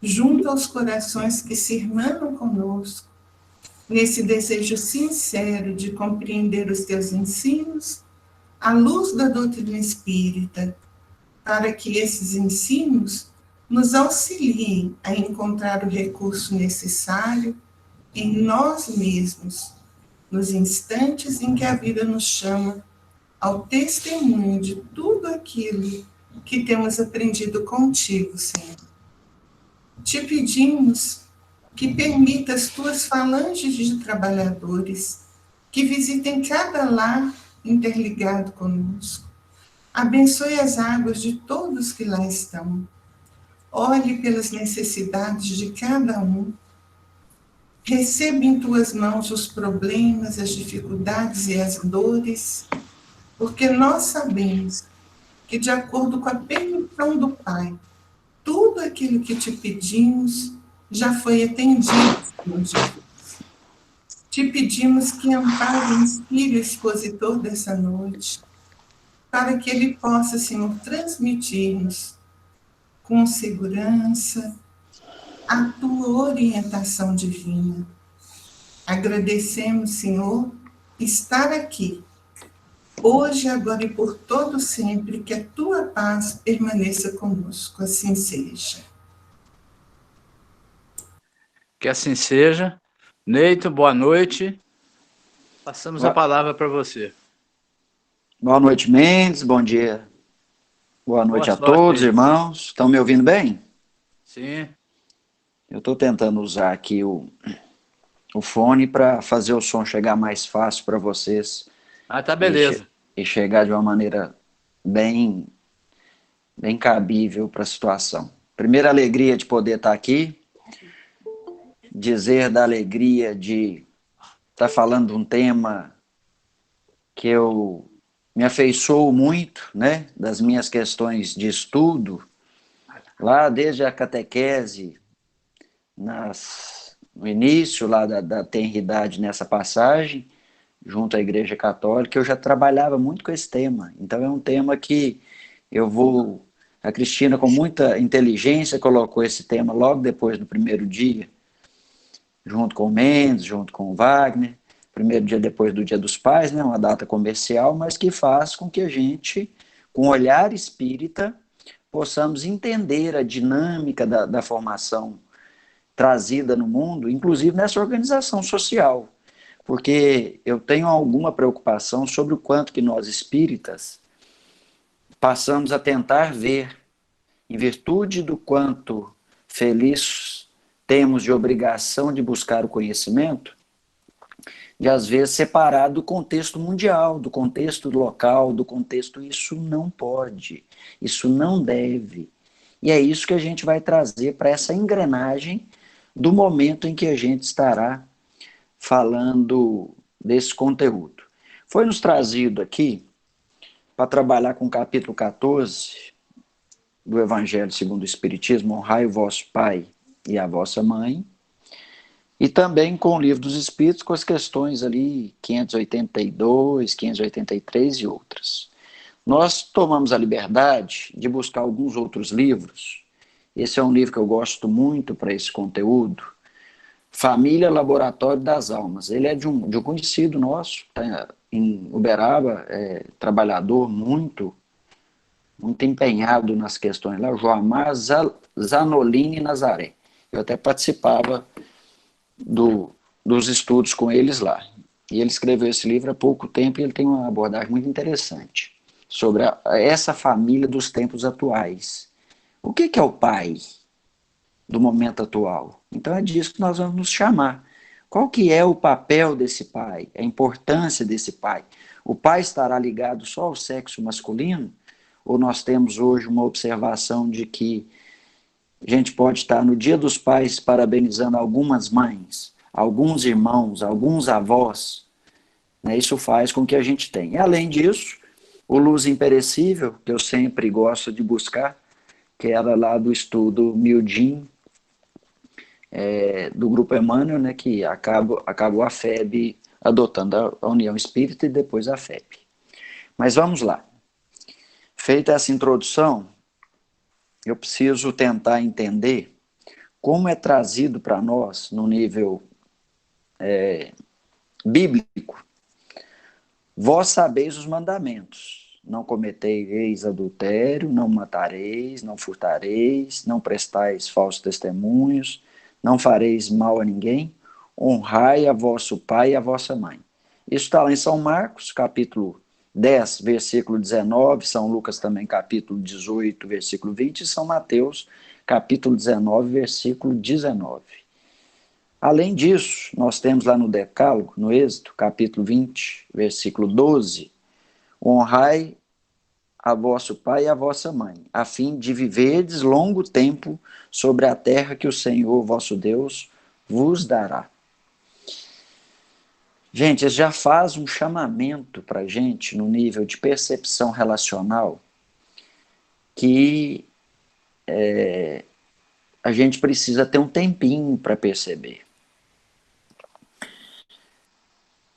junto aos corações que se irmanam conosco, nesse desejo sincero de compreender os teus ensinos, à luz da doutrina espírita, para que esses ensinos nos auxiliem a encontrar o recurso necessário em nós mesmos, nos instantes em que a vida nos chama ao testemunho de tudo aquilo que temos aprendido contigo, Senhor. Te pedimos que permita as tuas falanges de trabalhadores que visitem cada lar interligado conosco. Abençoe as águas de todos que lá estão. Olhe pelas necessidades de cada um. Receba em tuas mãos os problemas, as dificuldades e as dores, porque nós sabemos que, de acordo com a permissão do Pai, tudo aquilo que te pedimos já foi atendido, Senhor Jesus. Te pedimos que ampare e inspire o expositor dessa noite, para que ele possa, Senhor, transmitir-nos com segurança a tua orientação divina. Agradecemos, Senhor, estar aqui, hoje, agora e por todo sempre, que a tua paz permaneça conosco, assim seja. Que assim seja. Neito, boa noite. Passamos a palavra para você. Boa noite, Mendes. Bom dia. Boa noite a todos, irmãos. Estão me ouvindo bem? Sim. Eu estou tentando usar aqui o fone para fazer o som chegar mais fácil para vocês. Ah, tá beleza. E chegar de uma maneira bem cabível para a situação. Primeira alegria de poder estar aqui. Dizer da alegria de estar falando de um tema que eu me afeiçoo muito, né, das minhas questões de estudo, lá desde a catequese, no início lá da tenridade nessa passagem, junto à Igreja Católica, eu já trabalhava muito com esse tema. Então é um tema que a Cristina, com muita inteligência, colocou esse tema logo depois do primeiro dia, junto com o Mendes, junto com o Wagner, primeiro dia depois do Dia dos Pais, né, uma data comercial, mas que faz com que a gente, com olhar espírita, possamos entender a dinâmica da formação trazida no mundo, inclusive nessa organização social, porque eu tenho alguma preocupação sobre o quanto que nós espíritas passamos a tentar ver, em virtude do quanto feliz temos de obrigação de buscar o conhecimento, de às vezes separar do contexto mundial, do contexto local, do contexto. Isso não pode, isso não deve. E é isso que a gente vai trazer para essa engrenagem do momento em que a gente estará falando desse conteúdo. Foi nos trazido aqui para trabalhar com o capítulo 14 do Evangelho segundo o Espiritismo, honrai o vosso pai e a vossa mãe, e também com o Livro dos Espíritos, com as questões ali 582, 583 e outras. Nós tomamos a liberdade de buscar alguns outros livros. Esse é um livro que eu gosto muito para esse conteúdo, Família Laboratório das Almas. Ele é de um conhecido nosso, tá em Uberaba, trabalhador muito empenhado nas questões lá, o Joamar Zanolini Nazaré. Eu até participava dos estudos com eles lá. E ele escreveu esse livro há pouco tempo e ele tem uma abordagem muito interessante sobre essa família dos tempos atuais. O que é o pai do momento atual? Então é disso que nós vamos nos chamar. Qual que é o papel desse pai? A importância desse pai? O pai estará ligado só ao sexo masculino? Ou nós temos hoje uma observação de que a gente pode estar no Dia dos Pais parabenizando algumas mães, alguns irmãos, alguns avós, né? Isso faz com que a gente tenha. E, além disso, o Luz Imperecível, que eu sempre gosto de buscar, que era lá do estudo Mildin, do Grupo Emmanuel, né, que acabou a FEB adotando a União Espírita e depois a FEB. Mas vamos lá. Feita essa introdução, eu preciso tentar entender como é trazido para nós no nível bíblico. Vós sabeis os mandamentos: não cometereis adultério, não matareis, não furtareis, não prestais falsos testemunhos, não fareis mal a ninguém, honrai a vosso pai e a vossa mãe. Isso está lá em São Marcos, capítulo 10, versículo 19, São Lucas também, capítulo 18, versículo 20, e São Mateus, capítulo 19, versículo 19. Além disso, nós temos lá no Decálogo, no Êxodo, capítulo 20, versículo 12, honrai a vosso pai e a vossa mãe, a fim de viverdes longo tempo sobre a terra que o Senhor, vosso Deus, vos dará. Gente, isso já faz um chamamento para a gente no nível de percepção relacional que a gente precisa ter um tempinho para perceber.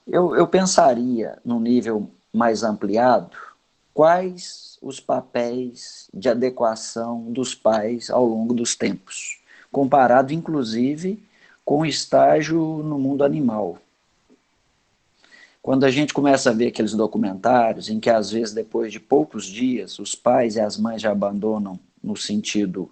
Eu pensaria, num nível mais ampliado, quais os papéis de adequação dos pais ao longo dos tempos, comparado, inclusive, com o estágio no mundo animal. Quando a gente começa a ver aqueles documentários em que, às vezes, depois de poucos dias, os pais e as mães já abandonam no sentido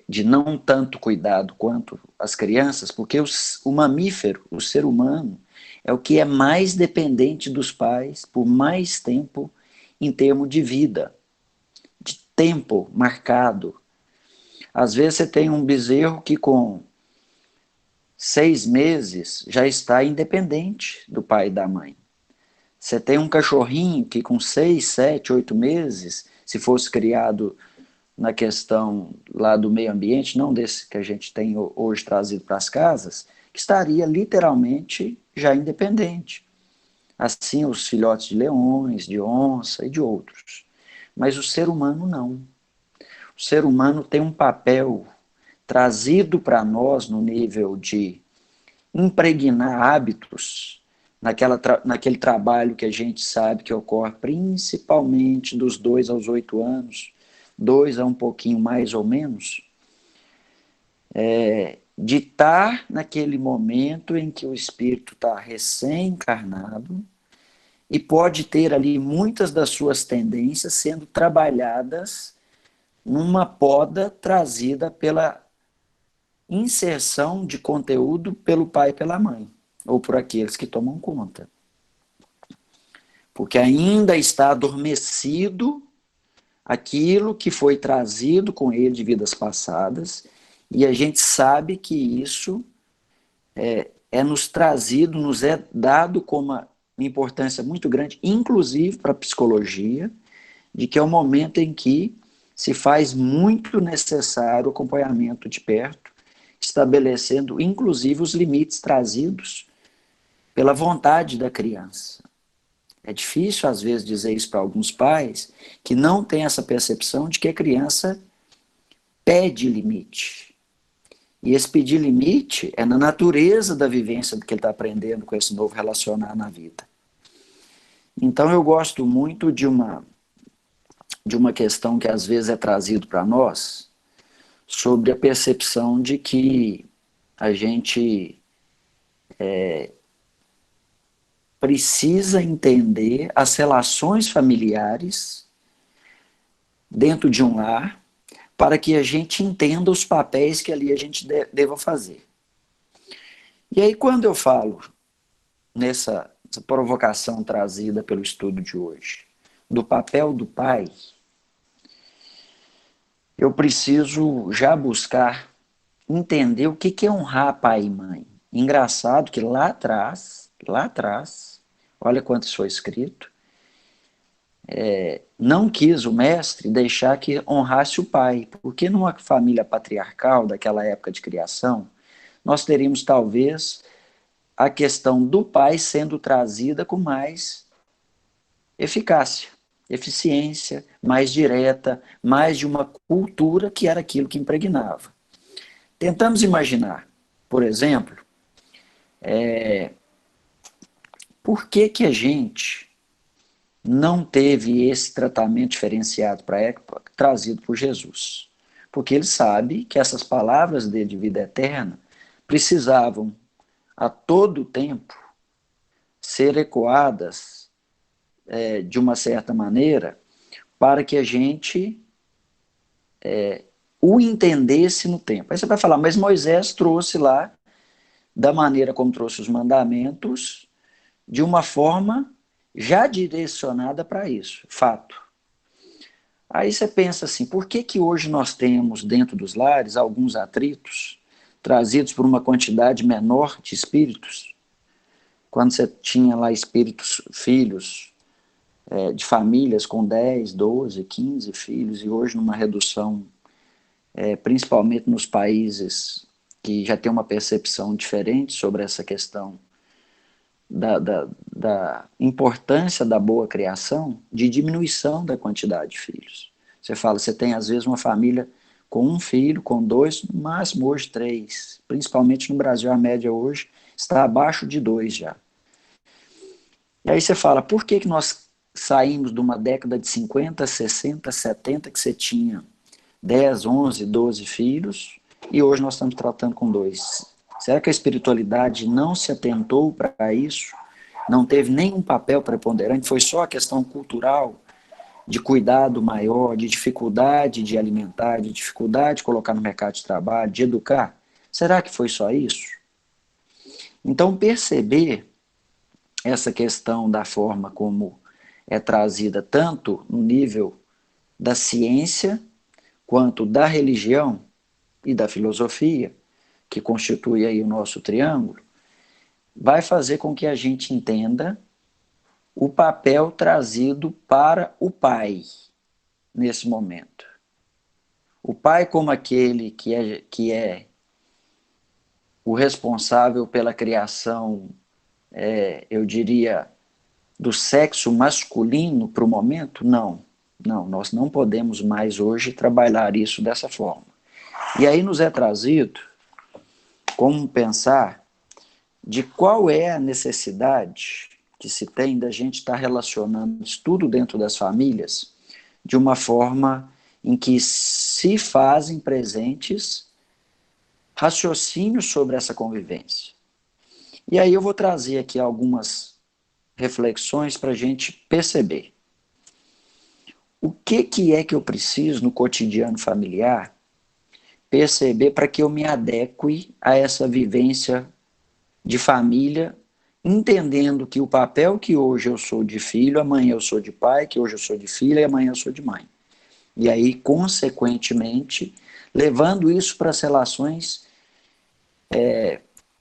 de não tanto cuidado quanto as crianças, porque o mamífero, o ser humano, é o que é mais dependente dos pais por mais tempo em termos de vida, de tempo marcado. Às vezes você tem um bezerro que com 6 meses já está independente do pai e da mãe. Você tem um cachorrinho que com 6, 7, 8 meses, se fosse criado na questão lá do meio ambiente, não desse que a gente tem hoje trazido para as casas, que estaria literalmente já independente. Assim os filhotes de leões, de onça e de outros. Mas o ser humano não. O ser humano tem um papel trazido para nós no nível de impregnar hábitos naquele trabalho que a gente sabe que ocorre principalmente dos 2 aos 8 anos, 2 a um pouquinho mais ou menos, de estar naquele momento em que o espírito está recém-encarnado e pode ter ali muitas das suas tendências sendo trabalhadas numa poda trazida pela inserção de conteúdo pelo pai e pela mãe, ou por aqueles que tomam conta. Porque ainda está adormecido aquilo que foi trazido com ele de vidas passadas, e a gente sabe que isso é nos trazido, nos é dado com uma importância muito grande, inclusive para a psicologia, de que é o momento em que se faz muito necessário o acompanhamento de perto, estabelecendo inclusive os limites trazidos pela vontade da criança. É difícil, às vezes, dizer isso para alguns pais que não têm essa percepção de que a criança pede limite. E esse pedir limite é na natureza da vivência do que ele está aprendendo com esse novo relacionar na vida. Então, eu gosto muito de uma questão que, às vezes, é trazido para nós sobre a percepção de que a gente precisa entender as relações familiares dentro de um lar para que a gente entenda os papéis que ali a gente deva fazer. E aí, quando eu falo nessa provocação trazida pelo estudo de hoje, do papel do pai, eu preciso já buscar entender o que é honrar pai e mãe. Engraçado que lá atrás, olha quanto isso foi escrito, não quis o mestre deixar que honrasse o pai, porque numa família patriarcal daquela época de criação, nós teríamos talvez a questão do pai sendo trazida com mais eficácia, eficiência, mais direta, mais de uma cultura que era aquilo que impregnava. Tentamos imaginar, por exemplo, por que a gente não teve esse tratamento diferenciado para a época trazido por Jesus? porque ele sabe que essas palavras dele de vida eterna precisavam a todo tempo ser ecoadas de uma certa maneira para que a gente o entendesse no tempo. Aí você vai falar, mas Moisés trouxe lá, da maneira como trouxe os mandamentos, de uma forma já direcionada para isso, fato. Aí você pensa assim, por que que hoje nós temos dentro dos lares alguns atritos trazidos por uma quantidade menor de espíritos? Quando você tinha lá espíritos, filhos de famílias com 10, 12, 15 filhos, e hoje numa redução, principalmente nos países que já tem uma percepção diferente sobre essa questão da importância da boa criação, de diminuição da quantidade de filhos. Você fala, você tem às vezes uma família com um filho, com dois, no máximo hoje 3. Principalmente no Brasil, a média hoje está abaixo de 2 já. E aí você fala, por que que nós saímos de uma década de 50, 60, 70, que você tinha 10, 11, 12 filhos, e hoje nós estamos tratando com 2? Será que a espiritualidade não se atentou para isso? Não teve nenhum papel preponderante? Foi só a questão cultural, de cuidado maior, de dificuldade de alimentar, de dificuldade de colocar no mercado de trabalho, de educar? Será que foi só isso? Então, perceber essa questão da forma como é trazida tanto no nível da ciência, quanto da religião e da filosofia, que constitui aí o nosso triângulo, vai fazer com que a gente entenda o papel trazido para o pai nesse momento. O pai como aquele que é o responsável pela criação, eu diria, do sexo masculino para o momento? Não, nós não podemos mais hoje trabalhar isso dessa forma. E aí nos é trazido como pensar de qual é a necessidade que se tem da gente estar relacionando tudo dentro das famílias de uma forma em que se fazem presentes raciocínios sobre essa convivência. E aí eu vou trazer aqui algumas reflexões para a gente perceber. O que é que eu preciso no cotidiano familiar perceber para que eu me adeque a essa vivência de família, entendendo que o papel que hoje eu sou de filho, amanhã eu sou de pai, que hoje eu sou de filha e amanhã eu sou de mãe. E aí, consequentemente, levando isso para as relações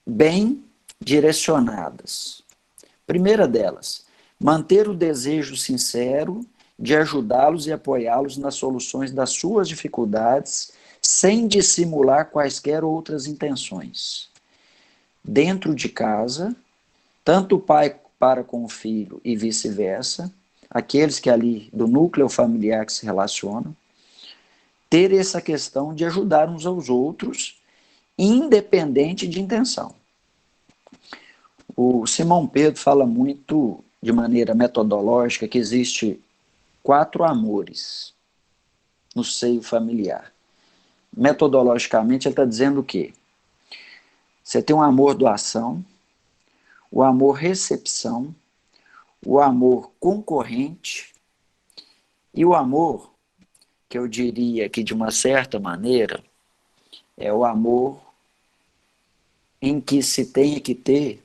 bem direcionadas. Primeira delas, manter o desejo sincero de ajudá-los e apoiá-los nas soluções das suas dificuldades, sem dissimular quaisquer outras intenções. Dentro de casa, tanto o pai para com o filho e vice-versa, aqueles que ali do núcleo familiar que se relacionam, ter essa questão de ajudar uns aos outros, independente de intenção. O Simão Pedro fala muito, de maneira metodológica, que existe 4 amores no seio familiar. Metodologicamente, ele está dizendo o quê? Você tem um amor doação, o amor recepção, o amor concorrente e o amor, que eu diria que de uma certa maneira, é o amor em que se tem que ter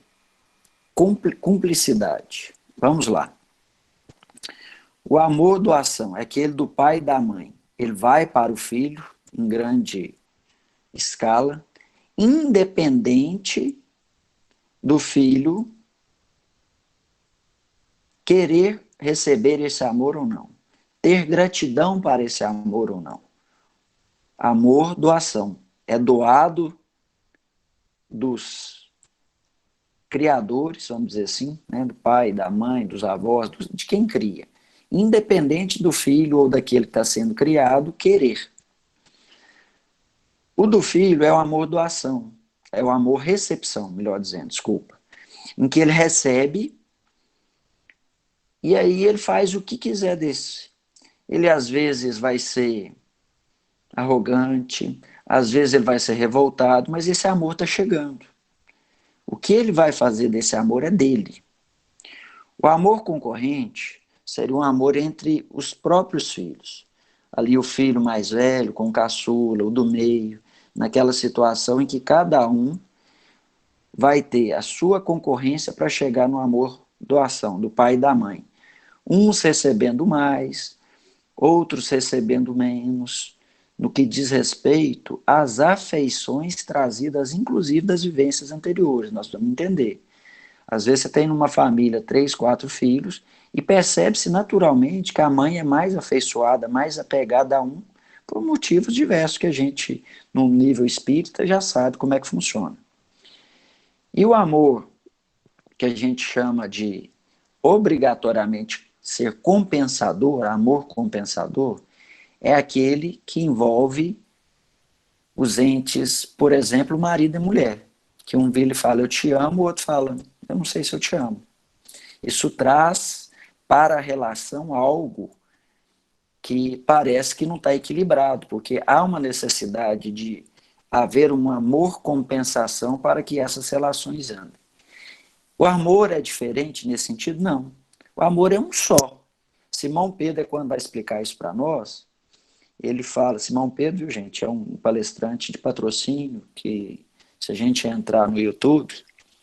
cumplicidade. Vamos lá. O amor doação é aquele do pai e da mãe. Ele vai para o filho em grande escala, independente do filho querer receber esse amor ou não, ter gratidão para esse amor ou não. Amor, doação. É doado dos criadores, vamos dizer assim, né, do pai, da mãe, dos avós, de quem cria. Independente do filho ou daquele que está sendo criado, querer. O do filho é o amor doação, é o amor recepção, melhor dizendo, desculpa, em que ele recebe e aí ele faz o que quiser desse. Ele às vezes vai ser arrogante, às vezes ele vai ser revoltado, mas esse amor está chegando. O que ele vai fazer desse amor é dele. O amor concorrente seria um amor entre os próprios filhos. Ali o filho mais velho com o caçula, o do meio, naquela situação em que cada um vai ter a sua concorrência para chegar no amor doação do pai e da mãe. Uns recebendo mais, outros recebendo menos, no que diz respeito às afeições trazidas, inclusive, das vivências anteriores. Nós vamos entender. Às vezes você tem numa família 3, 4 filhos e percebe-se naturalmente que a mãe é mais afeiçoada, mais apegada a um, por motivos diversos que a gente, no nível espírita, já sabe como é que funciona. E o amor, que a gente chama de obrigatoriamente ser compensador, amor compensador, é aquele que envolve os entes, por exemplo, marido e mulher. Que um vira e fala, eu te amo, o outro fala, eu não sei se eu te amo. Isso traz para a relação algo que parece que não está equilibrado, porque há uma necessidade de haver um amor compensação para que essas relações andem. O amor é diferente nesse sentido? Não. O amor é um só. Simão Pedro, quando vai explicar isso para nós, ele fala, Simão Pedro, viu, gente, é um palestrante de patrocínio que, se a gente entrar no YouTube,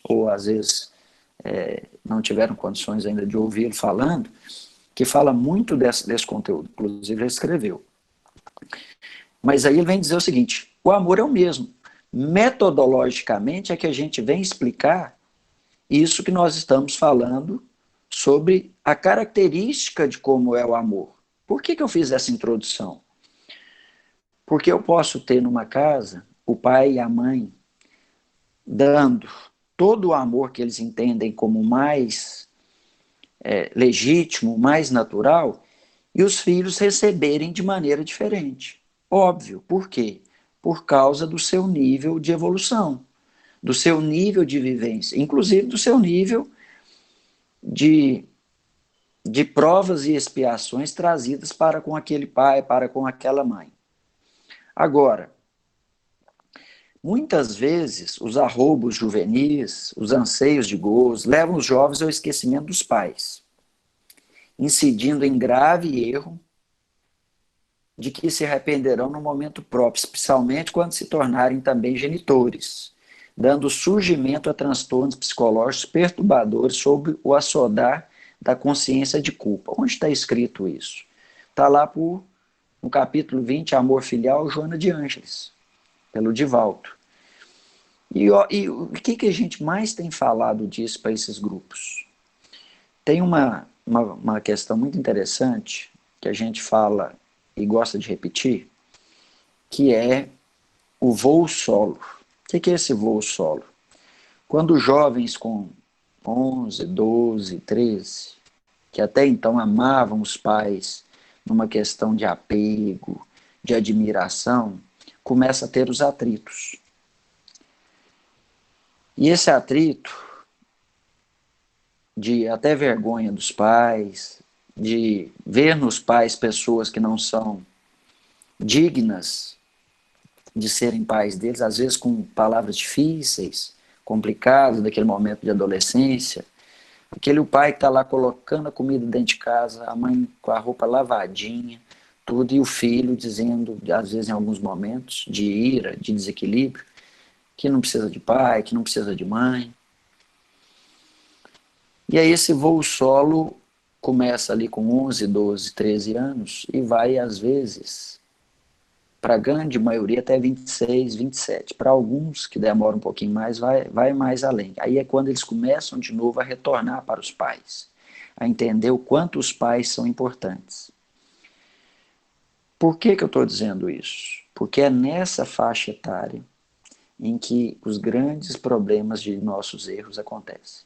ou às vezes não tiveram condições ainda de ouvi-lo falando, que fala muito desse conteúdo, inclusive ele escreveu. Mas aí ele vem dizer o seguinte, o amor é o mesmo. Metodologicamente é que a gente vem explicar isso que nós estamos falando sobre a característica de como é o amor. Por que eu fiz essa introdução? Porque eu posso ter numa casa o pai e a mãe dando todo o amor que eles entendem como mais legítimo, mais natural, e os filhos receberem de maneira diferente. Óbvio, por quê? Por causa do seu nível de evolução, do seu nível de vivência, inclusive do seu nível de provas e expiações trazidas para com aquele pai, para com aquela mãe. Agora, muitas vezes os arroubos juvenis, os anseios de gozo, levam os jovens ao esquecimento dos pais, incidindo em grave erro de que se arrependerão no momento próprio, especialmente quando se tornarem também genitores, dando surgimento a transtornos psicológicos perturbadores sob o assodar da consciência de culpa. Onde está escrito isso? Está lá no capítulo 20, Amor Filial, Joana de Ângeles, pelo Divaldo. E o que a gente mais tem falado disso para esses grupos? Tem uma questão muito interessante que a gente fala e gosta de repetir, que é o voo solo. O que é esse voo solo? Quando jovens com 11, 12, 13, que até então amavam os pais numa questão de apego, de admiração, começa a ter os atritos. E esse atrito de até vergonha dos pais, de ver nos pais pessoas que não são dignas de serem pais deles, às vezes com palavras difíceis, complicadas, daquele momento de adolescência. Aquele pai que está lá colocando a comida dentro de casa, a mãe com a roupa lavadinha, tudo, e o filho dizendo, às vezes em alguns momentos, de ira, de desequilíbrio, que não precisa de pai, que não precisa de mãe. E aí esse voo solo começa ali com 11, 12, 13 anos e vai, às vezes, para a grande maioria até 26, 27. Para alguns que demoram um pouquinho mais, vai mais além. Aí é quando eles começam de novo a retornar para os pais, a entender o quanto os pais são importantes. Por que eu estou dizendo isso? Porque é nessa faixa etária em que os grandes problemas de nossos erros acontecem.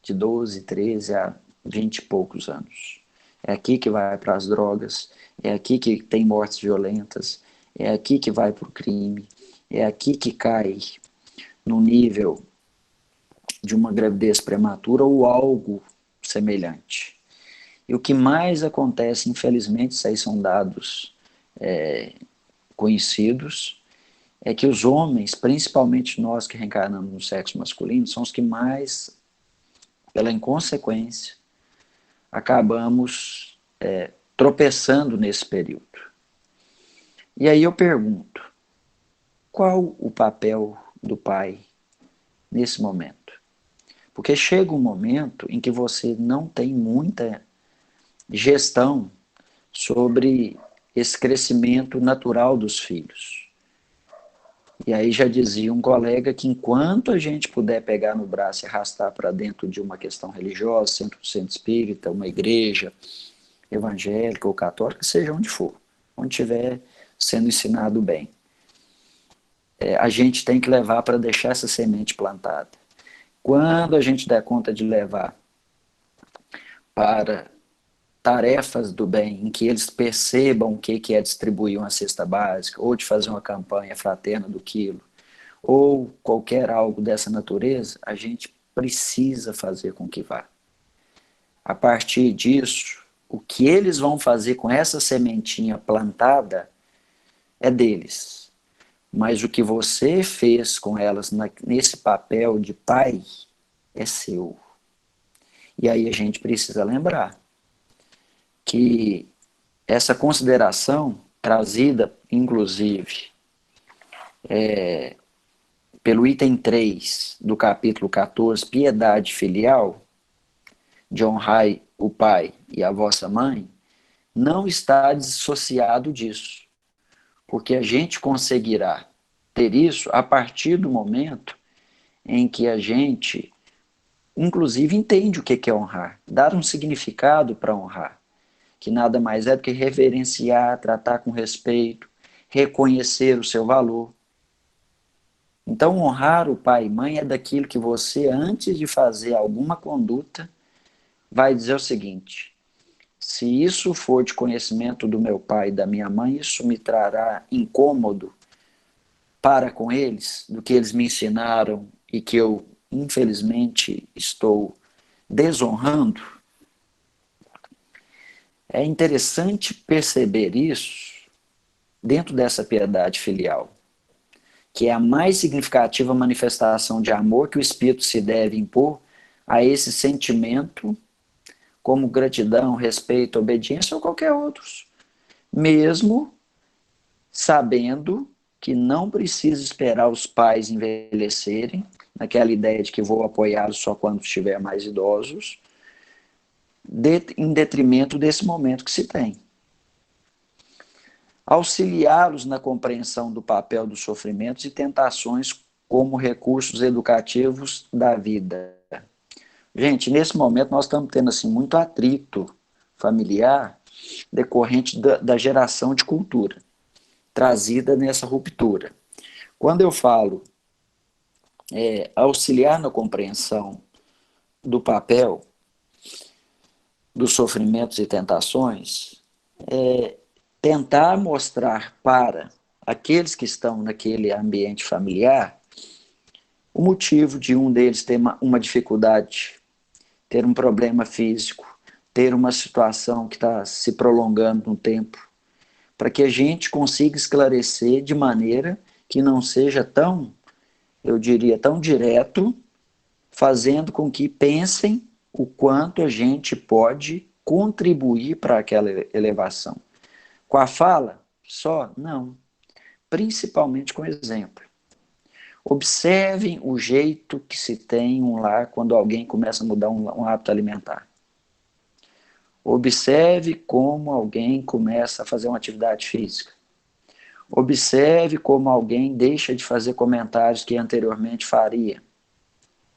De 12, 13 a 20 e poucos anos. É aqui que vai para as drogas, é aqui que tem mortes violentas, é aqui que vai para o crime, é aqui que cai no nível de uma gravidez prematura ou algo semelhante. E o que mais acontece, infelizmente, isso aí são dados conhecidos é que os homens, principalmente nós que reencarnamos no sexo masculino, são os que mais, pela inconsequência, acabamos tropeçando nesse período. E aí eu pergunto, qual o papel do pai nesse momento? Porque chega um momento em que você não tem muita gestão sobre esse crescimento natural dos filhos. E aí já dizia um colega que enquanto a gente puder pegar no braço e arrastar para dentro de uma questão religiosa, centro espírita, uma igreja evangélica ou católica, seja onde for, onde estiver sendo ensinado bem, a gente tem que levar para deixar essa semente plantada. Quando a gente der conta de levar para tarefas do bem, em que eles percebam o que é distribuir uma cesta básica, ou de fazer uma campanha fraterna do quilo, ou qualquer algo dessa natureza, a gente precisa fazer com que vá. A partir disso, o que eles vão fazer com essa sementinha plantada é deles. Mas o que você fez com elas nesse papel de pai é seu. E aí a gente precisa lembrar que essa consideração trazida, inclusive, pelo item 3 do capítulo 14, piedade filial, de honrai o pai e a vossa mãe, não está dissociado disso, porque a gente conseguirá ter isso a partir do momento em que a gente, inclusive, entende o que é honrar, dar um significado para honrar, que nada mais é do que reverenciar, tratar com respeito, reconhecer o seu valor. Então, honrar o pai e mãe é daquilo que você, antes de fazer alguma conduta, vai dizer o seguinte: se isso for de conhecimento do meu pai e da minha mãe, isso me trará incômodo para com eles, do que eles me ensinaram e que eu, infelizmente, estou desonrando. É interessante perceber isso dentro dessa piedade filial, que é a mais significativa manifestação de amor que o espírito se deve impor a esse sentimento, como gratidão, respeito, obediência ou qualquer outro, mesmo sabendo que não precisa esperar os pais envelhecerem, naquela ideia de que vou apoiá-los só quando estiver mais idosos, em detrimento desse momento que se tem. Auxiliá-los na compreensão do papel dos sofrimentos e tentações como recursos educativos da vida. Gente, nesse momento nós estamos tendo assim, muito atrito familiar decorrente da geração de cultura trazida nessa ruptura. Quando eu falo auxiliar na compreensão do papel dos sofrimentos e tentações, tentar mostrar para aqueles que estão naquele ambiente familiar o motivo de um deles ter uma dificuldade, ter um problema físico, ter uma situação que está se prolongando no tempo, para que a gente consiga esclarecer de maneira que não seja tão, eu diria, tão direto, fazendo com que pensem o quanto a gente pode contribuir para aquela elevação. Com a fala? Só? Não. Principalmente com exemplo. Observem o jeito que se tem um lar quando alguém começa a mudar um hábito alimentar. Observe como alguém começa a fazer uma atividade física. Observe como alguém deixa de fazer comentários que anteriormente faria.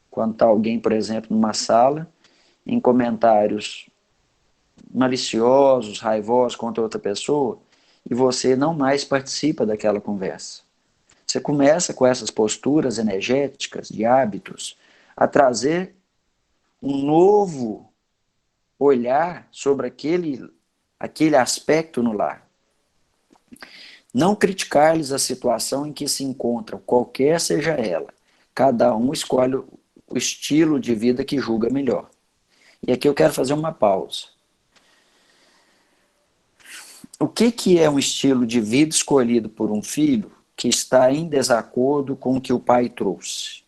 Quando está alguém, por exemplo, numa sala, em comentários maliciosos, raivosos contra outra pessoa, e você não mais participa daquela conversa. Você começa com essas posturas energéticas, de hábitos, a trazer um novo olhar sobre aquele aspecto no lar. Não criticar-lhes a situação em que se encontram, qualquer seja ela. Cada um escolhe o estilo de vida que julga melhor. E aqui eu quero fazer uma pausa. O que é um estilo de vida escolhido por um filho que está em desacordo com o que o pai trouxe?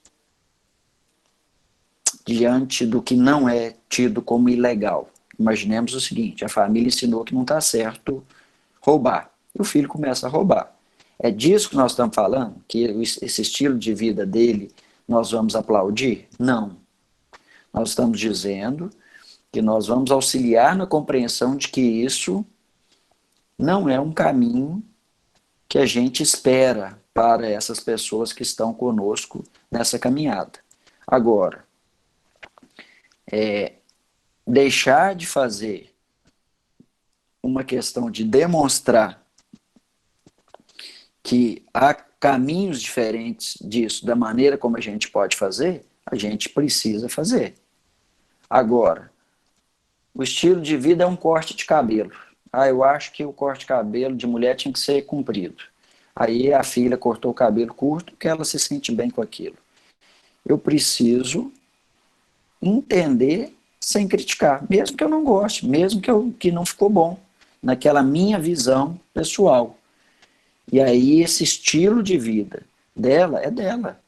Diante do que não é tido como ilegal. Imaginemos o seguinte, a família ensinou que não está certo roubar. E o filho começa a roubar. É disso que nós estamos falando? Que esse estilo de vida dele nós vamos aplaudir? Não. Nós estamos dizendo que nós vamos auxiliar na compreensão de que isso não é um caminho que a gente espera para essas pessoas que estão conosco nessa caminhada. Agora, deixar de fazer uma questão de demonstrar que há caminhos diferentes disso, da maneira como a gente pode fazer, a gente precisa fazer. Agora, o estilo de vida é um corte de cabelo. Eu acho que o corte de cabelo de mulher tinha que ser comprido. Aí a filha cortou o cabelo curto, porque ela se sente bem com aquilo. Eu preciso entender sem criticar, mesmo que eu não goste, mesmo que não ficou bom, naquela minha visão pessoal. E aí esse estilo de vida dela é dela.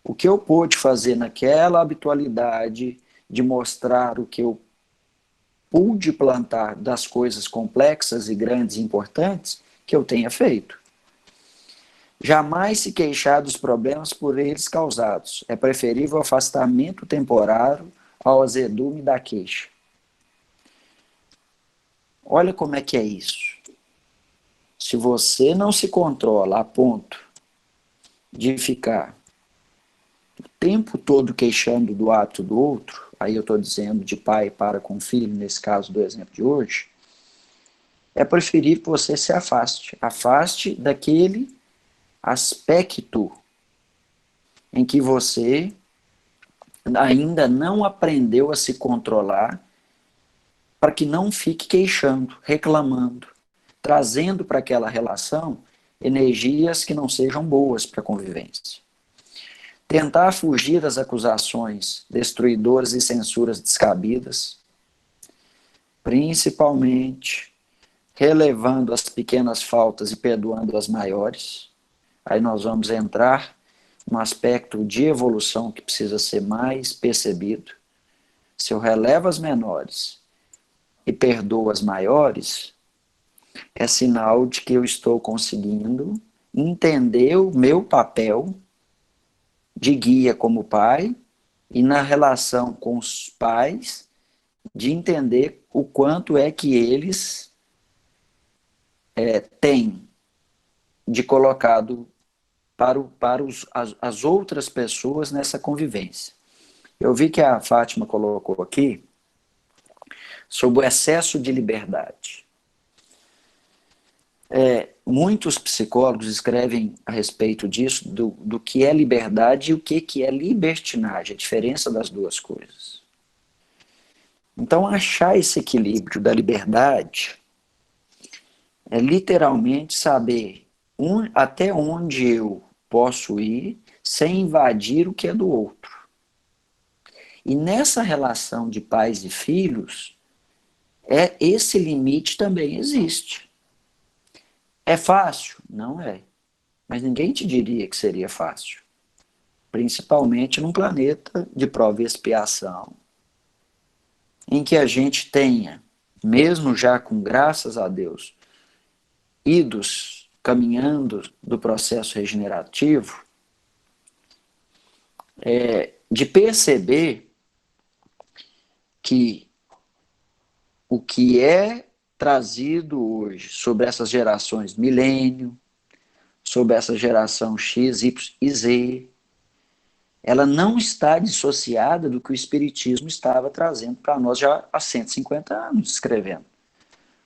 O que eu pude fazer naquela habitualidade de mostrar o que eu pude plantar das coisas complexas e grandes e importantes, que eu tenha feito. Jamais se queixar dos problemas por eles causados. É preferível o afastamento temporário ao azedume da queixa. Olha como é que é isso. Se você não se controla a ponto de ficar o tempo todo queixando do ato do outro, aí eu estou dizendo de pai para com filho, nesse caso do exemplo de hoje, é preferível que você se afaste. Afaste daquele aspecto em que você ainda não aprendeu a se controlar, para que não fique queixando, reclamando, trazendo para aquela relação energias que não sejam boas para a convivência. Tentar fugir das acusações destruidoras e censuras descabidas, principalmente relevando as pequenas faltas e perdoando as maiores. Aí nós vamos entrar num aspecto de evolução que precisa ser mais percebido. Se eu relevo as menores e perdoo as maiores, é sinal de que eu estou conseguindo entender o meu papel de guia como pai e na relação com os pais, de entender o quanto é que eles têm de colocado para as outras pessoas nessa convivência. Eu vi que a Fátima colocou aqui sobre o excesso de liberdade. Muitos psicólogos escrevem a respeito disso, do que é liberdade e o que é libertinagem, a diferença das duas coisas. Então, achar esse equilíbrio da liberdade é literalmente saber até onde eu posso ir sem invadir o que é do outro. E nessa relação de pais e filhos, esse limite também existe. É fácil? Não é. Mas ninguém te diria que seria fácil. Principalmente num planeta de prova e expiação, em que a gente tenha, mesmo já com graças a Deus, idos caminhando do processo regenerativo, de perceber que o que é trazido hoje sobre essas gerações milênio, sobre essa geração X, Y e Z, ela não está dissociada do que o Espiritismo estava trazendo para nós já há 150 anos, escrevendo,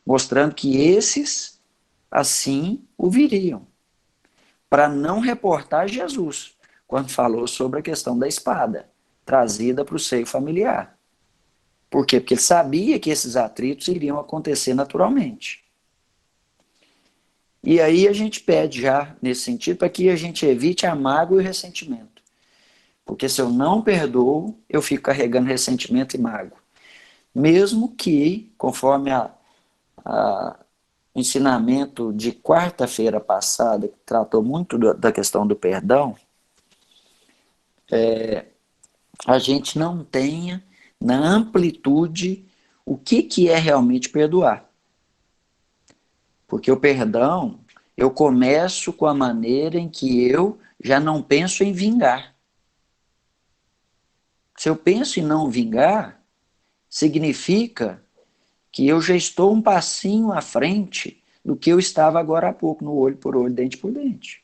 mostrando que esses, assim, o viriam, para não reportar Jesus, quando falou sobre a questão da espada, trazida para o seio familiar. Por quê? Porque ele sabia que esses atritos iriam acontecer naturalmente. E aí a gente pede já, nesse sentido, para que a gente evite a mágoa e o ressentimento. Porque se eu não perdoo, eu fico carregando ressentimento e mágoa. Mesmo que, conforme ensinamento de quarta-feira passada, que tratou muito da questão do perdão, a gente não tenha na amplitude o que é realmente perdoar. Porque o perdão, eu começo com a maneira em que eu já não penso em vingar. Se eu penso em não vingar, significa que eu já estou um passinho à frente do que eu estava agora há pouco, no olho por olho, dente por dente.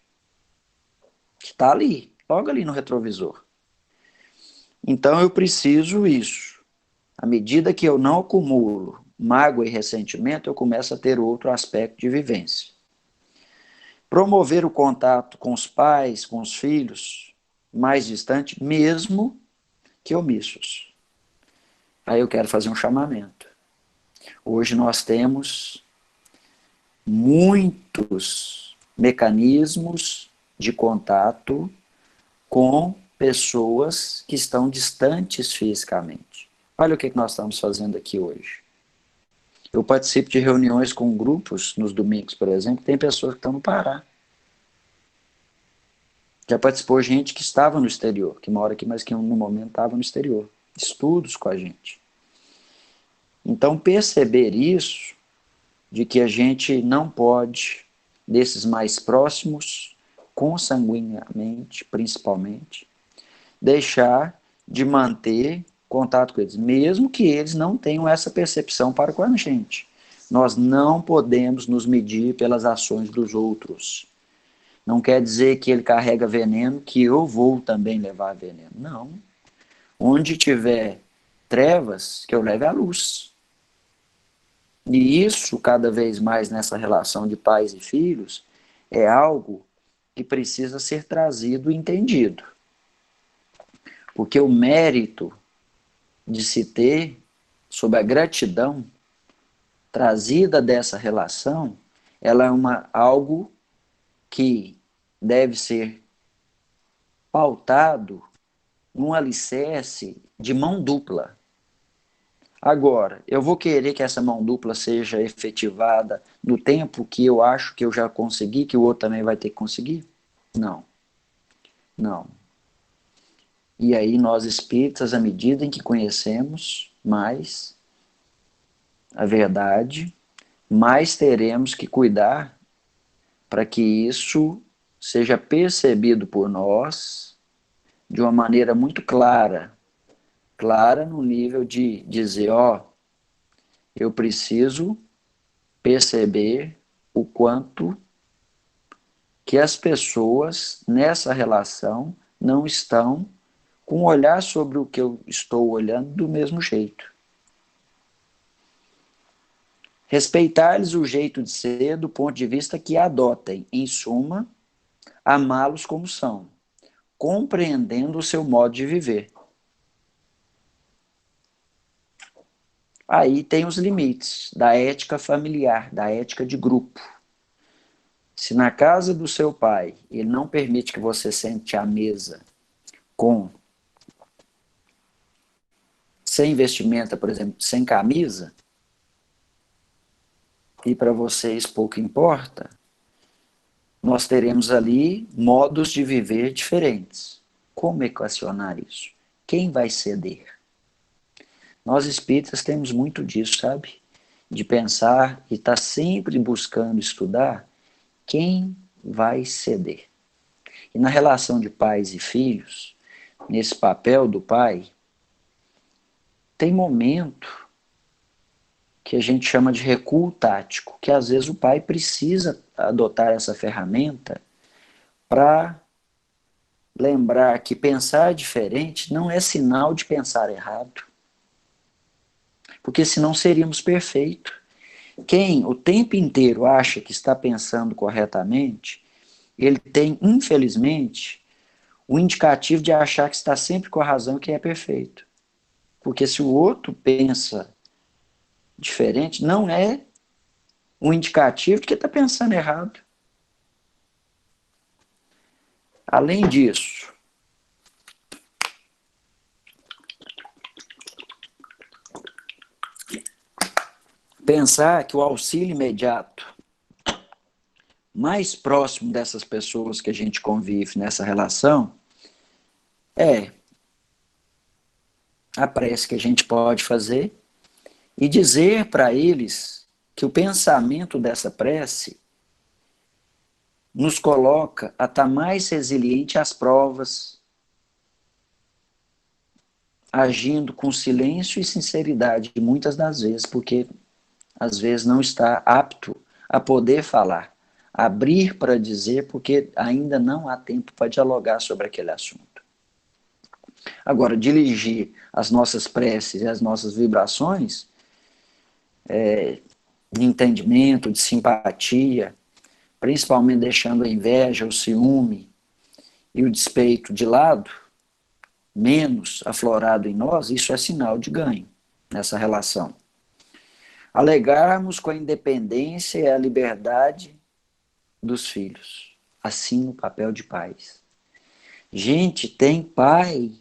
Está ali, logo ali no retrovisor. Então eu preciso isso. À medida que eu não acumulo mágoa e ressentimento, eu começo a ter outro aspecto de vivência. Promover o contato com os pais, com os filhos, mais distante, mesmo que omissos. Aí eu quero fazer um chamamento. Hoje nós temos muitos mecanismos de contato com pessoas que estão distantes fisicamente. Olha o que nós estamos fazendo aqui hoje. Eu participo de reuniões com grupos nos domingos, por exemplo, tem pessoas que estão no Pará. Já participou gente que estava no exterior, que mora aqui, mas que no momento estava no exterior. Estudos com a gente. Então, perceber isso, de que a gente não pode, desses mais próximos, consanguinamente, principalmente, deixar de manter contato com eles, mesmo que eles não tenham essa percepção para com a gente. Nós não podemos nos medir pelas ações dos outros. Não quer dizer que ele carrega veneno, que eu vou também levar veneno. Não. Onde tiver trevas, que eu leve a luz. E isso, cada vez mais nessa relação de pais e filhos, é algo que precisa ser trazido e entendido. Porque o mérito de se ter, sob a gratidão trazida dessa relação, ela é algo que deve ser pautado num alicerce de mão dupla. Agora, eu vou querer que essa mão dupla seja efetivada no tempo que eu acho que eu já consegui, que o outro também vai ter que conseguir? Não. Não. E aí nós espíritas, à medida em que conhecemos mais a verdade, mais teremos que cuidar para que isso seja percebido por nós de uma maneira muito clara. Clara no nível de dizer, ó, eu preciso perceber o quanto que as pessoas nessa relação não estão com um olhar sobre o que eu estou olhando do mesmo jeito. Respeitar-lhes o jeito de ser do ponto de vista que adotem, em suma, amá-los como são, compreendendo o seu modo de viver. Aí tem os limites da ética familiar, da ética de grupo. Se na casa do seu pai ele não permite que você sente à mesa sem vestimenta, por exemplo, sem camisa, e para vocês pouco importa, nós teremos ali modos de viver diferentes. Como equacionar isso? Quem vai ceder? Nós espíritas temos muito disso, sabe? De pensar e estar sempre buscando estudar quem vai ceder. E na relação de pais e filhos, nesse papel do pai, tem momento que a gente chama de recuo tático, que às vezes o pai precisa adotar essa ferramenta para lembrar que pensar diferente não é sinal de pensar errado. Porque senão seríamos perfeitos. Quem o tempo inteiro acha que está pensando corretamente, ele tem, infelizmente, o indicativo de achar que está sempre com a razão e que é perfeito. Porque se o outro pensa diferente, não é um indicativo de que está pensando errado. Além disso, pensar que o auxílio imediato mais próximo dessas pessoas que a gente convive nessa relação é a prece que a gente pode fazer e dizer para eles que o pensamento dessa prece nos coloca a estar mais resiliente às provas, agindo com silêncio e sinceridade, muitas das vezes, porque às vezes não está apto a poder falar, abrir para dizer, porque ainda não há tempo para dialogar sobre aquele assunto. Agora, dirigir as nossas preces e as nossas vibrações de entendimento, de simpatia, principalmente deixando a inveja, o ciúme e o despeito de lado, menos aflorado em nós, isso é sinal de ganho nessa relação. Alegarmos com a independência e a liberdade dos filhos, assim no papel de pais. Gente, tem pai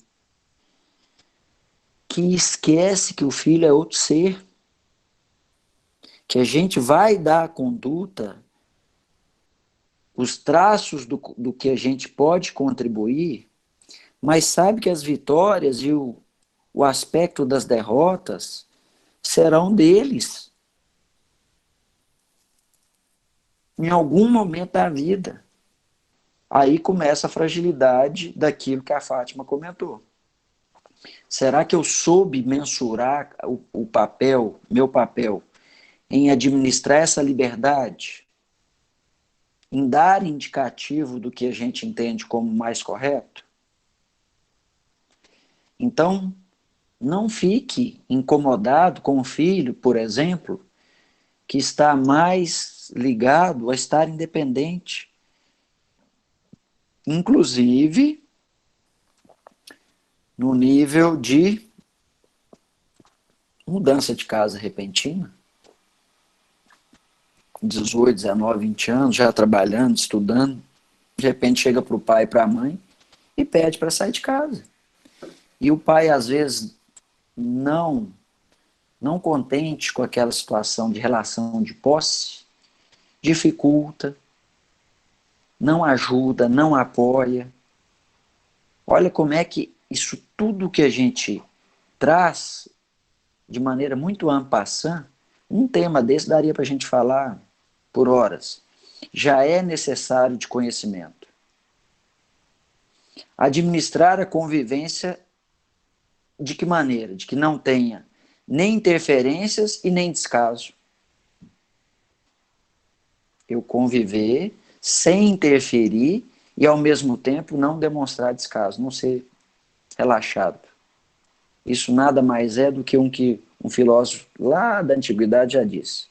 que esquece que o filho é outro ser, que a gente vai dar a conduta, os traços do que a gente pode contribuir, mas sabe que as vitórias e o aspecto das derrotas serão deles. Em algum momento da vida. Aí começa a fragilidade daquilo que a Fátima comentou. Será que eu soube mensurar o papel, meu papel, em administrar essa liberdade? Em dar indicativo do que a gente entende como mais correto? Então, não fique incomodado com o filho, por exemplo, que está mais ligado a estar independente. Inclusive, no nível de mudança de casa repentina. 18, 19, 20 anos, já trabalhando, estudando. De repente chega para o pai e para a mãe e pede para sair de casa. E o pai, às vezes, não contente com aquela situação de relação de posse, dificulta, não ajuda, não apoia. Olha como é que isso tudo que a gente traz de maneira muito en passant, um tema desse daria para a gente falar por horas. Já é necessário de conhecimento. Administrar a convivência de que maneira? De que não tenha nem interferências e nem descaso. Eu conviver sem interferir e, ao mesmo tempo, não demonstrar descaso, não ser relaxado. Isso nada mais é do que um filósofo lá da antiguidade já disse.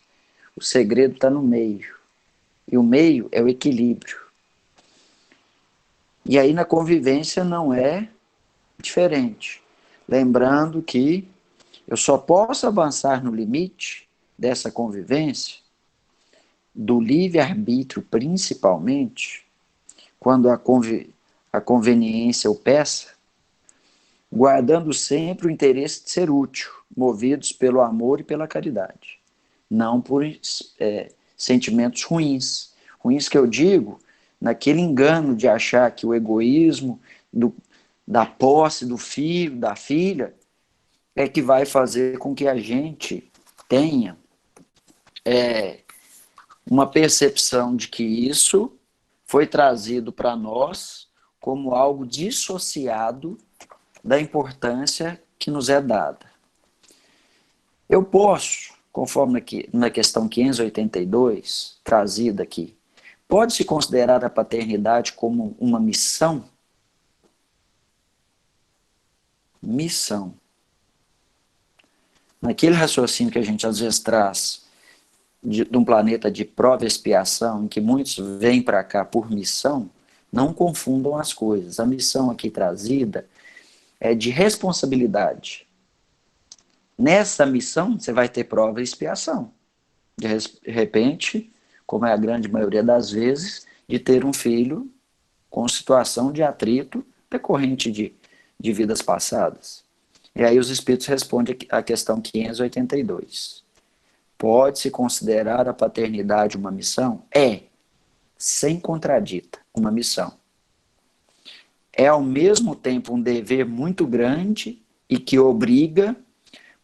O segredo está no meio. E o meio é o equilíbrio. E aí na convivência não é diferente. Lembrando que eu só posso avançar no limite dessa convivência, do livre-arbítrio principalmente, quando a conveniência o peça, guardando sempre o interesse de ser útil, movidos pelo amor e pela caridade, não por sentimentos ruins. Ruins que eu digo, naquele engano de achar que o egoísmo da posse do filho, da filha, é que vai fazer com que a gente tenha uma percepção de que isso foi trazido para nós como algo dissociado da importância que nos é dada. Eu posso, conforme aqui, na questão 582, trazida aqui, pode-se considerar a paternidade como uma missão? Missão. Naquele raciocínio que a gente às vezes traz de um planeta de prova e expiação, em que muitos vêm para cá por missão, não confundam as coisas. A missão aqui trazida é de responsabilidade. Nessa missão, você vai ter prova e expiação. De repente, como é a grande maioria das vezes, de ter um filho com situação de atrito decorrente de vidas passadas. E aí os espíritos respondem à questão 582. Pode-se considerar a paternidade uma missão? É. sem contradita, uma missão. É ao mesmo tempo um dever muito grande e que obriga,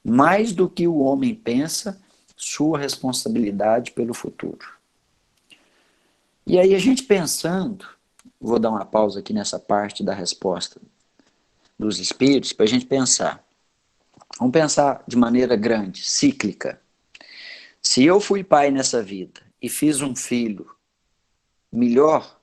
mais do que o homem pensa, sua responsabilidade pelo futuro. E aí a gente pensando, vou dar uma pausa aqui nessa parte da resposta dos espíritos, para a gente pensar. Vamos pensar de maneira grande, cíclica. Se eu fui pai nessa vida e fiz um filho melhor,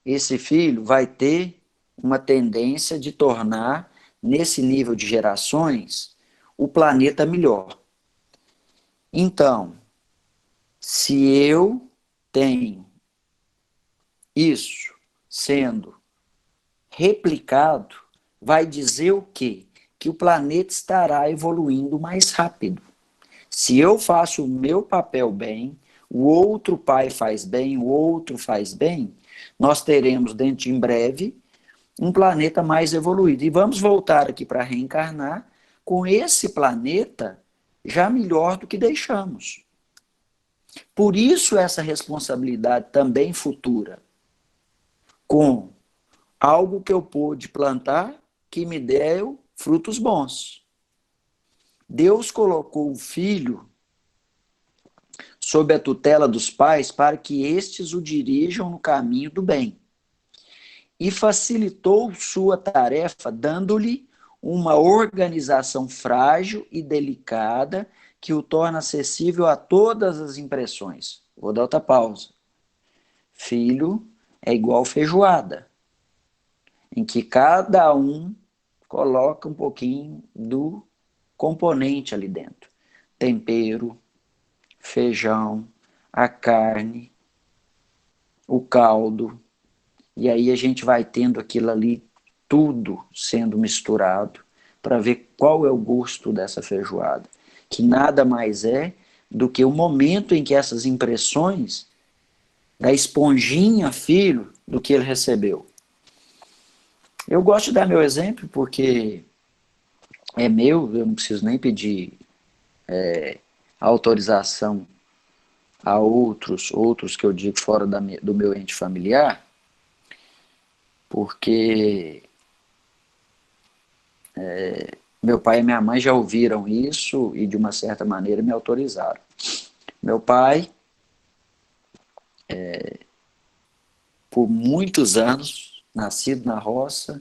esse filho vai ter uma tendência de tornar, nesse nível de gerações, o planeta melhor. Então, se eu tenho isso sendo replicado, vai dizer o quê? Que o planeta estará evoluindo mais rápido. Se eu faço o meu papel bem, o outro pai faz bem, o outro faz bem, nós teremos dentro de em breve um planeta mais evoluído. E vamos voltar aqui para reencarnar com esse planeta já melhor do que deixamos. Por isso essa responsabilidade também futura, com algo que eu pude plantar que me deu frutos bons. Deus colocou o filho sob a tutela dos pais para que estes o dirijam no caminho do bem. E facilitou sua tarefa dando-lhe uma organização frágil e delicada que o torna acessível a todas as impressões. Vou dar outra pausa. Filho é igual feijoada, em que cada um coloca um pouquinho do componente ali dentro. Tempero, feijão, a carne, o caldo. E aí a gente vai tendo aquilo ali tudo sendo misturado para ver qual é o gosto dessa feijoada, que nada mais é do que o momento em que essas impressões da esponjinha filho do que ele recebeu. Eu gosto de dar meu exemplo porque é meu, eu não preciso nem pedir autorização a outros que eu digo fora do meu ente familiar, porque meu pai e minha mãe já ouviram isso e de uma certa maneira me autorizaram. Meu pai, por muitos anos, nascido na roça,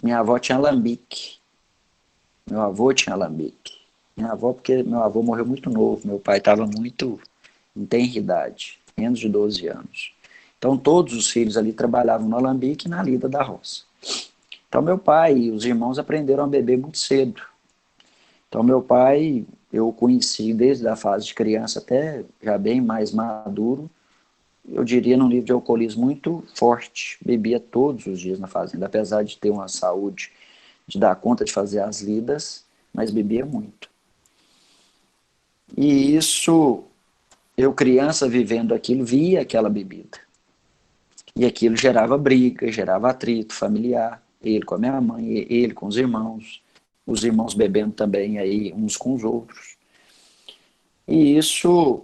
minha avó tinha alambique, meu avô tinha alambique. Minha avó, porque meu avô morreu muito novo, meu pai estava muito em tenra idade, menos de 12 anos. Então todos os filhos ali trabalhavam no alambique e na lida da roça. Então meu pai e os irmãos aprenderam a beber muito cedo. Então meu pai, eu o conheci desde a fase de criança até já bem mais maduro, eu diria num nível de alcoolismo muito forte. Bebia todos os dias na fazenda, apesar de ter uma saúde de dar conta de fazer as lidas, mas bebia muito. E isso, eu criança vivendo aquilo, via aquela bebida. E aquilo gerava briga, gerava atrito familiar, ele com a minha mãe, ele com os irmãos bebendo também aí uns com os outros. E isso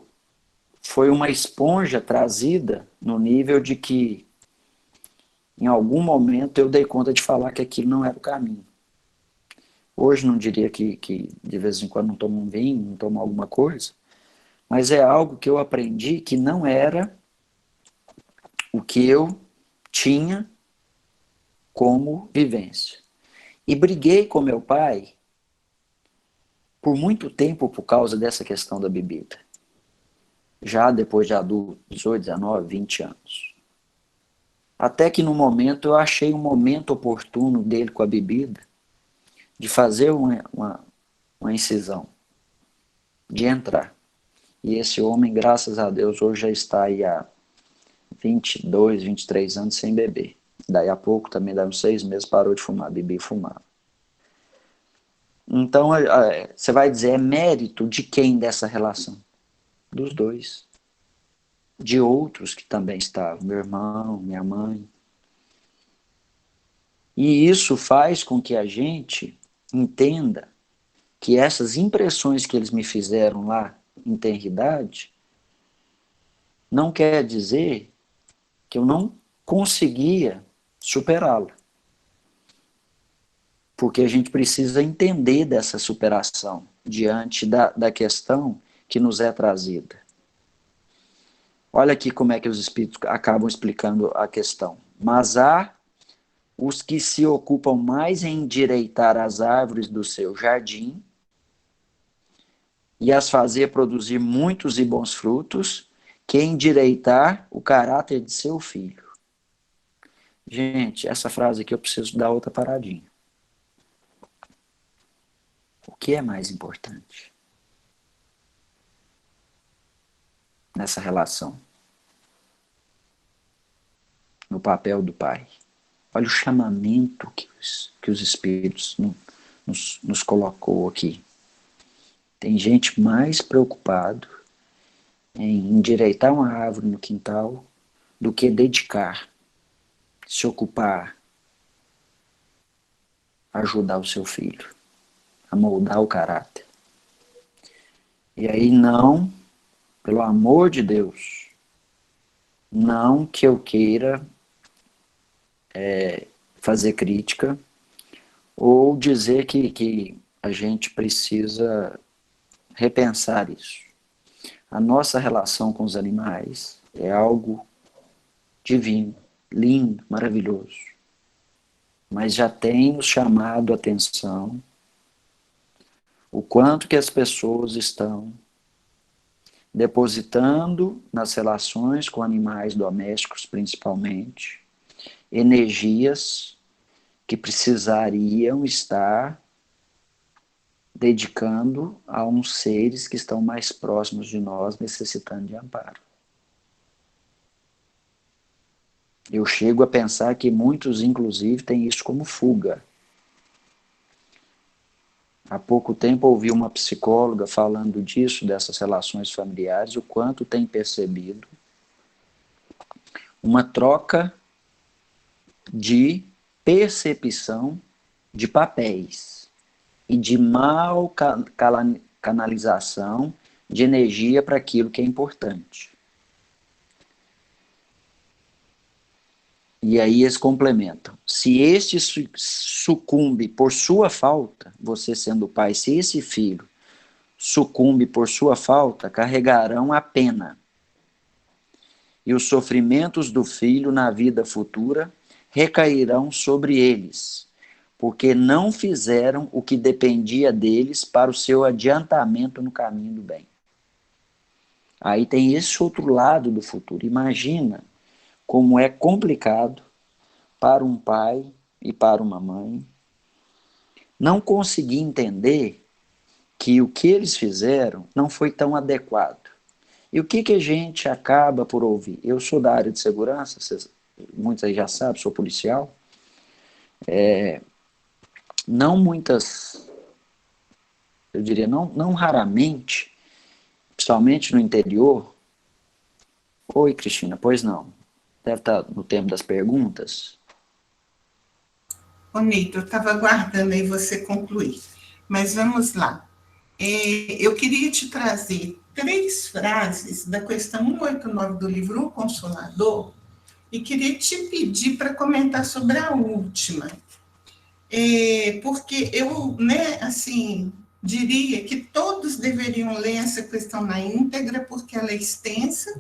foi uma esponja trazida no nível de que em algum momento eu dei conta de falar que aquilo não era o caminho. Hoje não diria que de vez em quando não tomo um vinho, não tomo alguma coisa, mas é algo que eu aprendi que não era o que eu tinha como vivência. E briguei com meu pai por muito tempo por causa dessa questão da bebida. Já depois de adulto, 18, 19, 20 anos. Até que no momento eu achei um momento oportuno dele com a bebida de fazer uma incisão, de entrar. E esse homem, graças a Deus, hoje já está aí há 22, 23 anos sem beber. Daí a pouco, também daí uns 6 meses, parou de fumar, bebia e fumava. Então, você vai dizer, é mérito de quem dessa relação? Dos dois. De outros que também estavam, meu irmão, minha mãe. E isso faz com que a gente entenda que essas impressões que eles me fizeram lá em tenra idade não quer dizer que eu não conseguia superá-la. Porque a gente precisa entender dessa superação diante da questão que nos é trazida. Olha aqui como é que os espíritos acabam explicando a questão. Mas há os que se ocupam mais em endireitar as árvores do seu jardim e as fazer produzir muitos e bons frutos, que endireitar o caráter de seu filho. Gente, essa frase aqui eu preciso dar outra paradinha. O que é mais importante nessa relação? No papel do pai. Olha o chamamento que os espíritos nos colocou aqui. Tem gente mais preocupado em endireitar uma árvore no quintal do que dedicar, se ocupar, ajudar o seu filho, a moldar o caráter. E aí não, pelo amor de Deus, não que eu queira fazer crítica ou dizer que a gente precisa repensar isso. A nossa relação com os animais é algo divino, lindo, maravilhoso. Mas já tem nos chamado a atenção o quanto que as pessoas estão depositando nas relações com animais domésticos, principalmente, energias que precisariam estar dedicando a uns seres que estão mais próximos de nós, necessitando de amparo. Eu chego a pensar que muitos, inclusive, têm isso como fuga. Há pouco tempo ouvi uma psicóloga falando disso, dessas relações familiares, o quanto tem percebido uma troca de percepção de papéis e de mal canalização de energia para aquilo que é importante. E aí eles complementam. Se este sucumbe por sua falta, você sendo pai, se esse filho sucumbe por sua falta, carregarão a pena. E os sofrimentos do filho na vida futura recairão sobre eles, porque não fizeram o que dependia deles para o seu adiantamento no caminho do bem. Aí tem esse outro lado do futuro. Imagina como é complicado para um pai e para uma mãe não conseguir entender que o que eles fizeram não foi tão adequado. E o que a gente acaba por ouvir? Eu sou da área de segurança, muitos aí já sabem, sou policial. Não muitas, eu diria, não raramente, principalmente no interior. Oi, Cristina, pois não. Deve estar no tempo das perguntas. Ô, Neito, eu estava aguardando aí você concluir, mas vamos lá. Eu queria te trazer 3 frases da questão 189 do livro O Consolador e queria te pedir para comentar sobre a última. Porque eu, assim, diria que todos deveriam ler essa questão na íntegra, porque ela é extensa,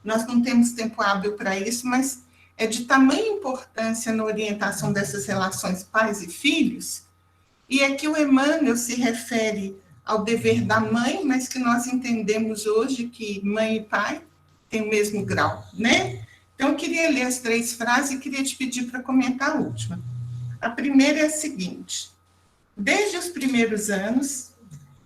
nós não temos tempo hábil para isso, mas é de tamanha importância na orientação dessas relações pais e filhos, e aqui o Emmanuel se refere ao dever da mãe, mas que nós entendemos hoje que mãe e pai têm o mesmo grau, né? Então, eu queria ler as 3 frases e queria te pedir para comentar a última. A primeira é a seguinte: desde os primeiros anos,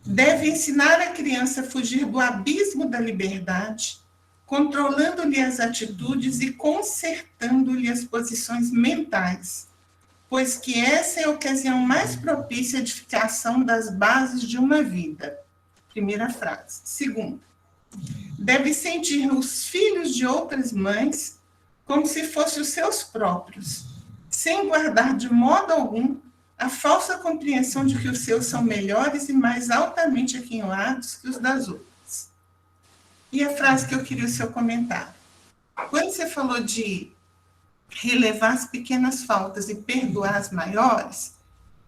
deve ensinar a criança a fugir do abismo da liberdade, controlando-lhe as atitudes e consertando-lhe as posições mentais, pois que essa é a ocasião mais propícia à edificação das bases de uma vida. Primeira frase. Segunda, deve sentir os filhos de outras mães como se fossem os seus próprios, sem guardar de modo algum a falsa compreensão de que os seus são melhores e mais altamente aquinhoados que os das outras. E a frase que eu queria o seu comentário. Quando você falou de relevar as pequenas faltas e perdoar as maiores,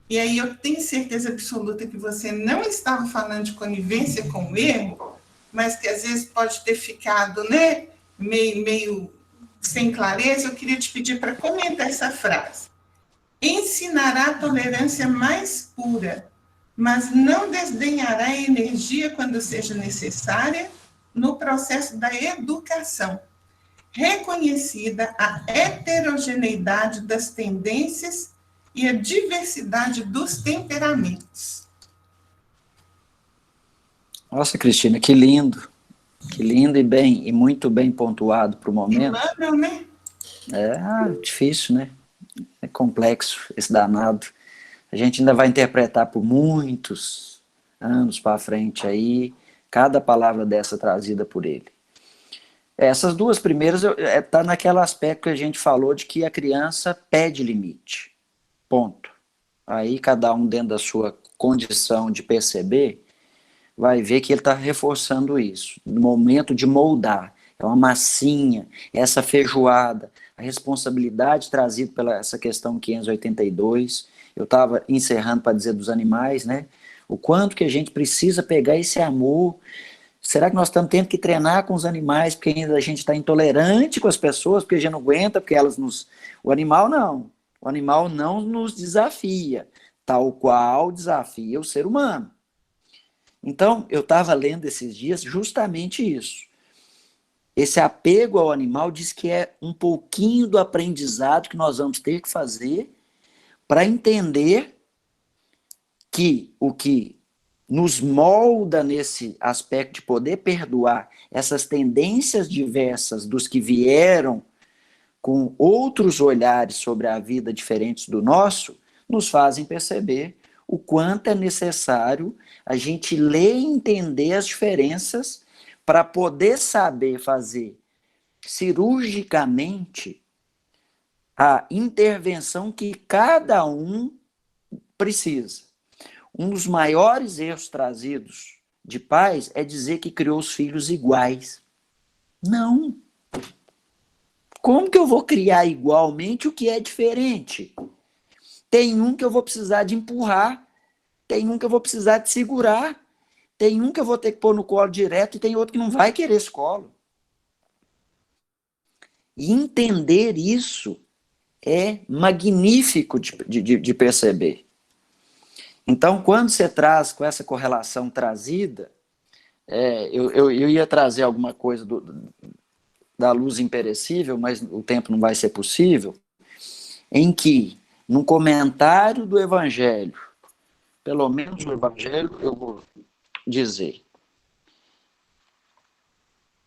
e aí eu tenho certeza absoluta que você não estava falando de conivência com o erro, mas que às vezes pode ter ficado, né, meio sem clareza, eu queria te pedir para comentar essa frase. Ensinará a tolerância mais pura, mas não desdenhará a energia quando seja necessária no processo da educação, reconhecida a heterogeneidade das tendências e a diversidade dos temperamentos. Nossa, Cristina, que lindo e bem e muito bem pontuado para o momento. Emmanuel, né? É difícil, né? É complexo esse danado. A gente ainda vai interpretar por muitos anos para frente aí cada palavra dessa trazida por ele. Essas duas primeiras tá naquele aspecto que a gente falou de que a criança pede limite. Ponto. Aí cada um dentro da sua condição de perceber vai ver que ele está reforçando isso. No momento de moldar, é uma massinha, essa feijoada, a responsabilidade trazida pela essa questão 582. Eu estava encerrando para dizer dos animais, né? O quanto que a gente precisa pegar esse amor. Será que nós estamos tendo que treinar com os animais porque ainda a gente está intolerante com as pessoas, porque a gente não aguenta, porque elas nos... O animal não. O animal não nos desafia, tal qual desafia o ser humano. Então, eu estava lendo esses dias justamente isso. Esse apego ao animal diz que é um pouquinho do aprendizado que nós vamos ter que fazer para entender que o que nos molda nesse aspecto de poder perdoar essas tendências diversas dos que vieram com outros olhares sobre a vida diferentes do nosso, nos fazem perceber o quanto é necessário a gente ler e entender as diferenças para poder saber fazer cirurgicamente a intervenção que cada um precisa. Um dos maiores erros trazidos de pais é dizer que criou os filhos iguais. Não. Como que eu vou criar igualmente o que é diferente? Tem um que eu vou precisar de empurrar, tem um que eu vou precisar de segurar, tem um que eu vou ter que pôr no colo direto e tem outro que não vai querer esse colo. E entender isso é magnífico de perceber. Então, quando você traz com essa correlação trazida, eu ia trazer alguma coisa da luz imperecível, mas o tempo não vai ser possível, em que, num comentário do Evangelho, pelo menos o Evangelho, eu vou dizer,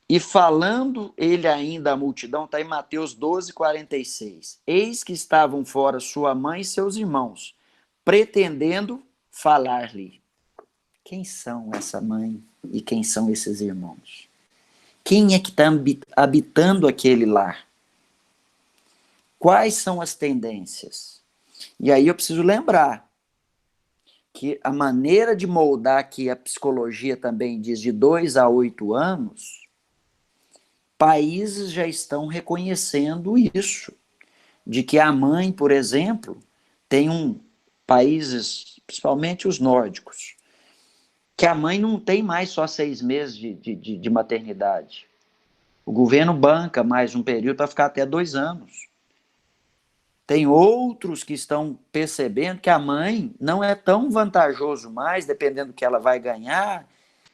e falando ele ainda à multidão, está em Mateus 12:46, eis que estavam fora sua mãe e seus irmãos, pretendendo falar-lhe. Quem são essa mãe e quem são esses irmãos? Quem é que está habitando aquele lar? Quais são as tendências? E aí eu preciso lembrar que a maneira de moldar, que a psicologia também diz, de 2 a 8 anos, países já estão reconhecendo isso. De que a mãe, por exemplo, tem países, principalmente os nórdicos, que a mãe não tem mais só 6 meses de maternidade. O governo banca mais um período para ficar até 2 anos. Tem outros que estão percebendo que a mãe não é tão vantajoso mais, dependendo do que ela vai ganhar,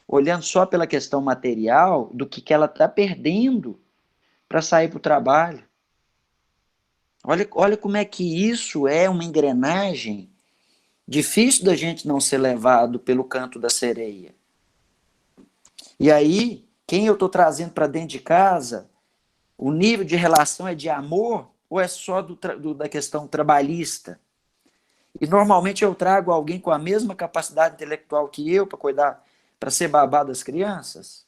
olhando só pela questão material, do que ela está perdendo para sair para o trabalho. Olha como é que isso é uma engrenagem difícil da gente não ser levado pelo canto da sereia. E aí, quem eu estou trazendo para dentro de casa, o nível de relação é de amor ou é só da questão trabalhista? E normalmente eu trago alguém com a mesma capacidade intelectual que eu para cuidar, para ser babá das crianças?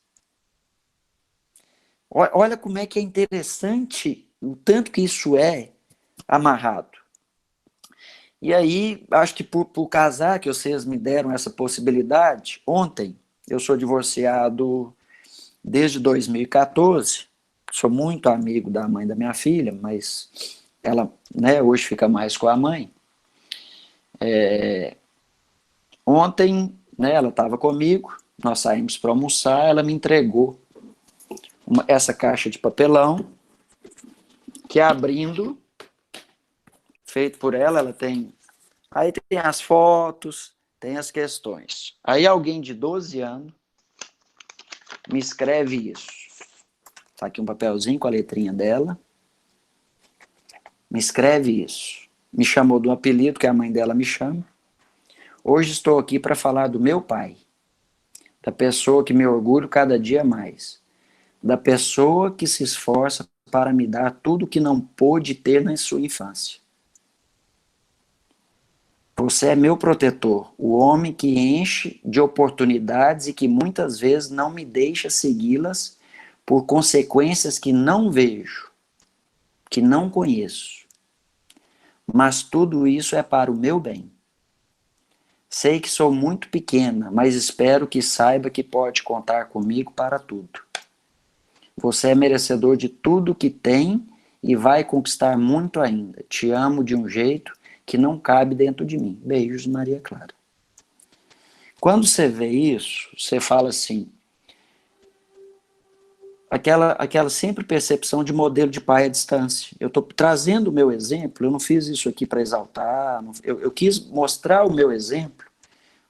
Olha como é que é interessante o tanto que isso é amarrado. E aí, acho que por casar, que vocês me deram essa possibilidade, ontem, eu sou divorciado desde 2014, sou muito amigo da mãe da minha filha, mas ela, né, hoje fica mais com a mãe. Ontem, né, ela estava comigo, nós saímos para almoçar, ela me entregou essa caixa de papelão, que abrindo, feito por ela, ela tem... Aí tem as fotos, tem as questões. Aí alguém de 12 anos me escreve isso. Tá aqui um papelzinho com a letrinha dela. Me escreve isso. Me chamou de um apelido que a mãe dela me chama. Hoje estou aqui para falar do meu pai, da pessoa que me orgulho cada dia mais, da pessoa que se esforça para me dar tudo que não pôde ter na sua infância. Você é meu protetor, o homem que enche de oportunidades e que muitas vezes não me deixa segui-las por consequências que não vejo, que não conheço. Mas tudo isso é para o meu bem. Sei que sou muito pequena, mas espero que saiba que pode contar comigo para tudo. Você é merecedor de tudo que tem e vai conquistar muito ainda. Te amo de um jeito que não cabe dentro de mim. Beijos, Maria Clara. Quando você vê isso, você fala assim, aquela sempre percepção de modelo de pai à distância. Eu estou trazendo o meu exemplo, eu não fiz isso aqui para exaltar, eu quis mostrar o meu exemplo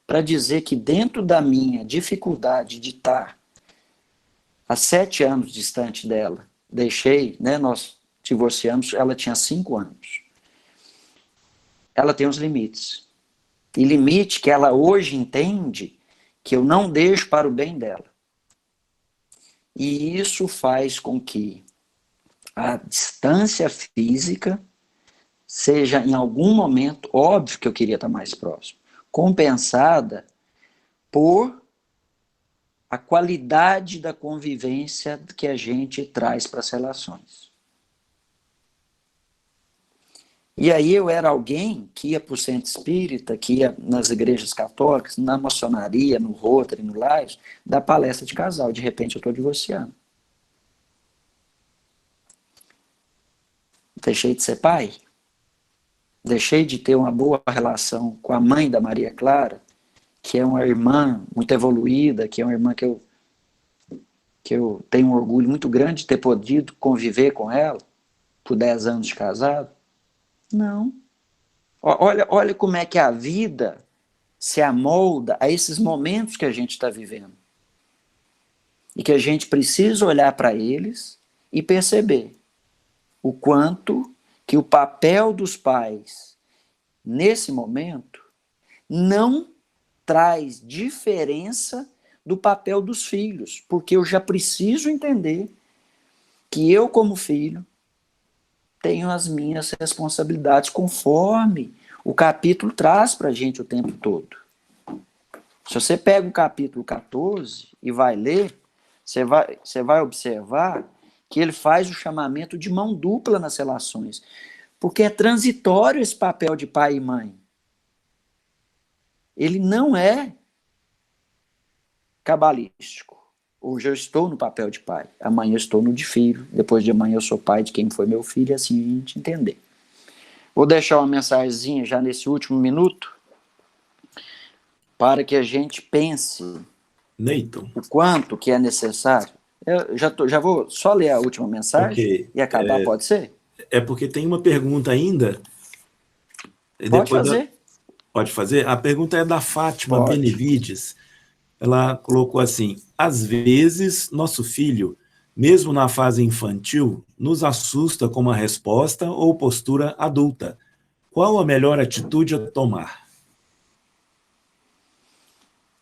para dizer que dentro da minha dificuldade de estar há 7 anos distante dela, deixei, né, nós divorciamos, ela tinha 5 anos. Ela tem os limites. E limite que ela hoje entende que eu não deixo para o bem dela. E isso faz com que a distância física seja, em algum momento, óbvio que eu queria estar mais próximo, compensada por a qualidade da convivência que a gente traz para as relações. E aí eu era alguém que ia para o centro espírita, que ia nas igrejas católicas, na maçonaria, no Rotary, no Laios, dar palestra de casal. De repente eu estou divorciando. Deixei de ser pai. Deixei de ter uma boa relação com a mãe da Maria Clara, que é uma irmã muito evoluída, que é uma irmã que eu tenho um orgulho muito grande de ter podido conviver com ela por 10 anos de casado. Não. Olha como é que a vida se amolda a esses momentos que a gente está vivendo. E que a gente precisa olhar para eles e perceber o quanto que o papel dos pais, nesse momento, não traz diferença do papel dos filhos. Porque eu já preciso entender que eu, como filho, tenho as minhas responsabilidades conforme o capítulo traz para a gente o tempo todo. Se você pega o capítulo 14 e vai ler, você vai observar que ele faz o chamamento de mão dupla nas relações, porque é transitório esse papel de pai e mãe. Ele não é cabalístico. Hoje eu estou no papel de pai, amanhã eu estou no de filho, depois de amanhã eu sou pai de quem foi meu filho, e assim a gente entender. Vou deixar uma mensagenzinha já nesse último minuto, para que a gente pense Neyton, o quanto que é necessário. Eu já vou só ler a última mensagem ok. e acabar, pode ser? É porque tem uma pergunta ainda. E Pode depois fazer. Pode fazer? A pergunta é da Fátima Pode. Benevides. Ela colocou assim: às vezes, nosso filho, mesmo na fase infantil, nos assusta com uma resposta ou postura adulta. Qual a melhor atitude a tomar?